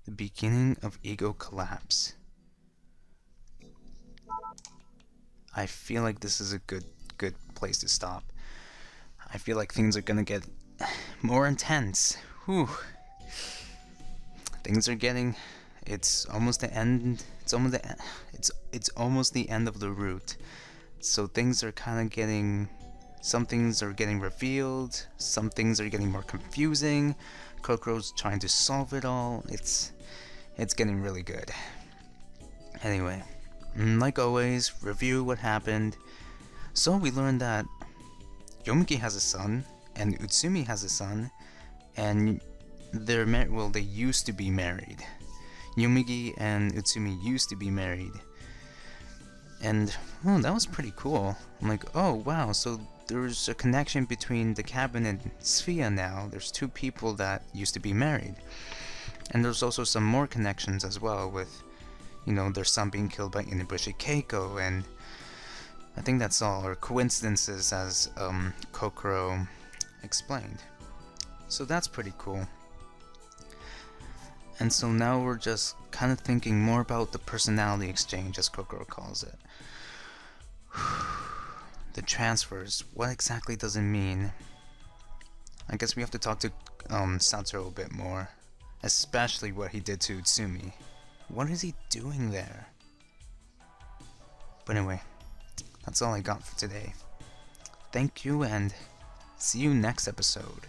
The beginning of ego collapse. I feel like this is a good place to stop. I feel like things are gonna get more intense. Whew. Things are getting. It's almost the end. It's almost the end of the route. So things are kind of getting. Some things are getting revealed. Some things are getting more confusing. Kokoro's trying to solve it all. It's getting really good. Anyway, like always, review what happened. So we learned that Yomogi has a son, and Utsumi has a son, and they used to be married. Yomogi and Utsumi used to be married. And, oh, that was pretty cool. I'm like, oh wow, so there's a connection between the cabin and Sphere now. There's two people that used to be married. And there's also some more connections as well with, their son being killed by Inubushi Keiko, and I think that's all, or coincidences as Kokoro explained. So that's pretty cool. And so now we're just kind of thinking more about the personality exchange, as Kokoro calls it. The transfers, what exactly does it mean? I guess we have to talk to Satoru a bit more, especially what he did to Utsumi. What is he doing there? But anyway, that's all I got for today. Thank you, and see you next episode.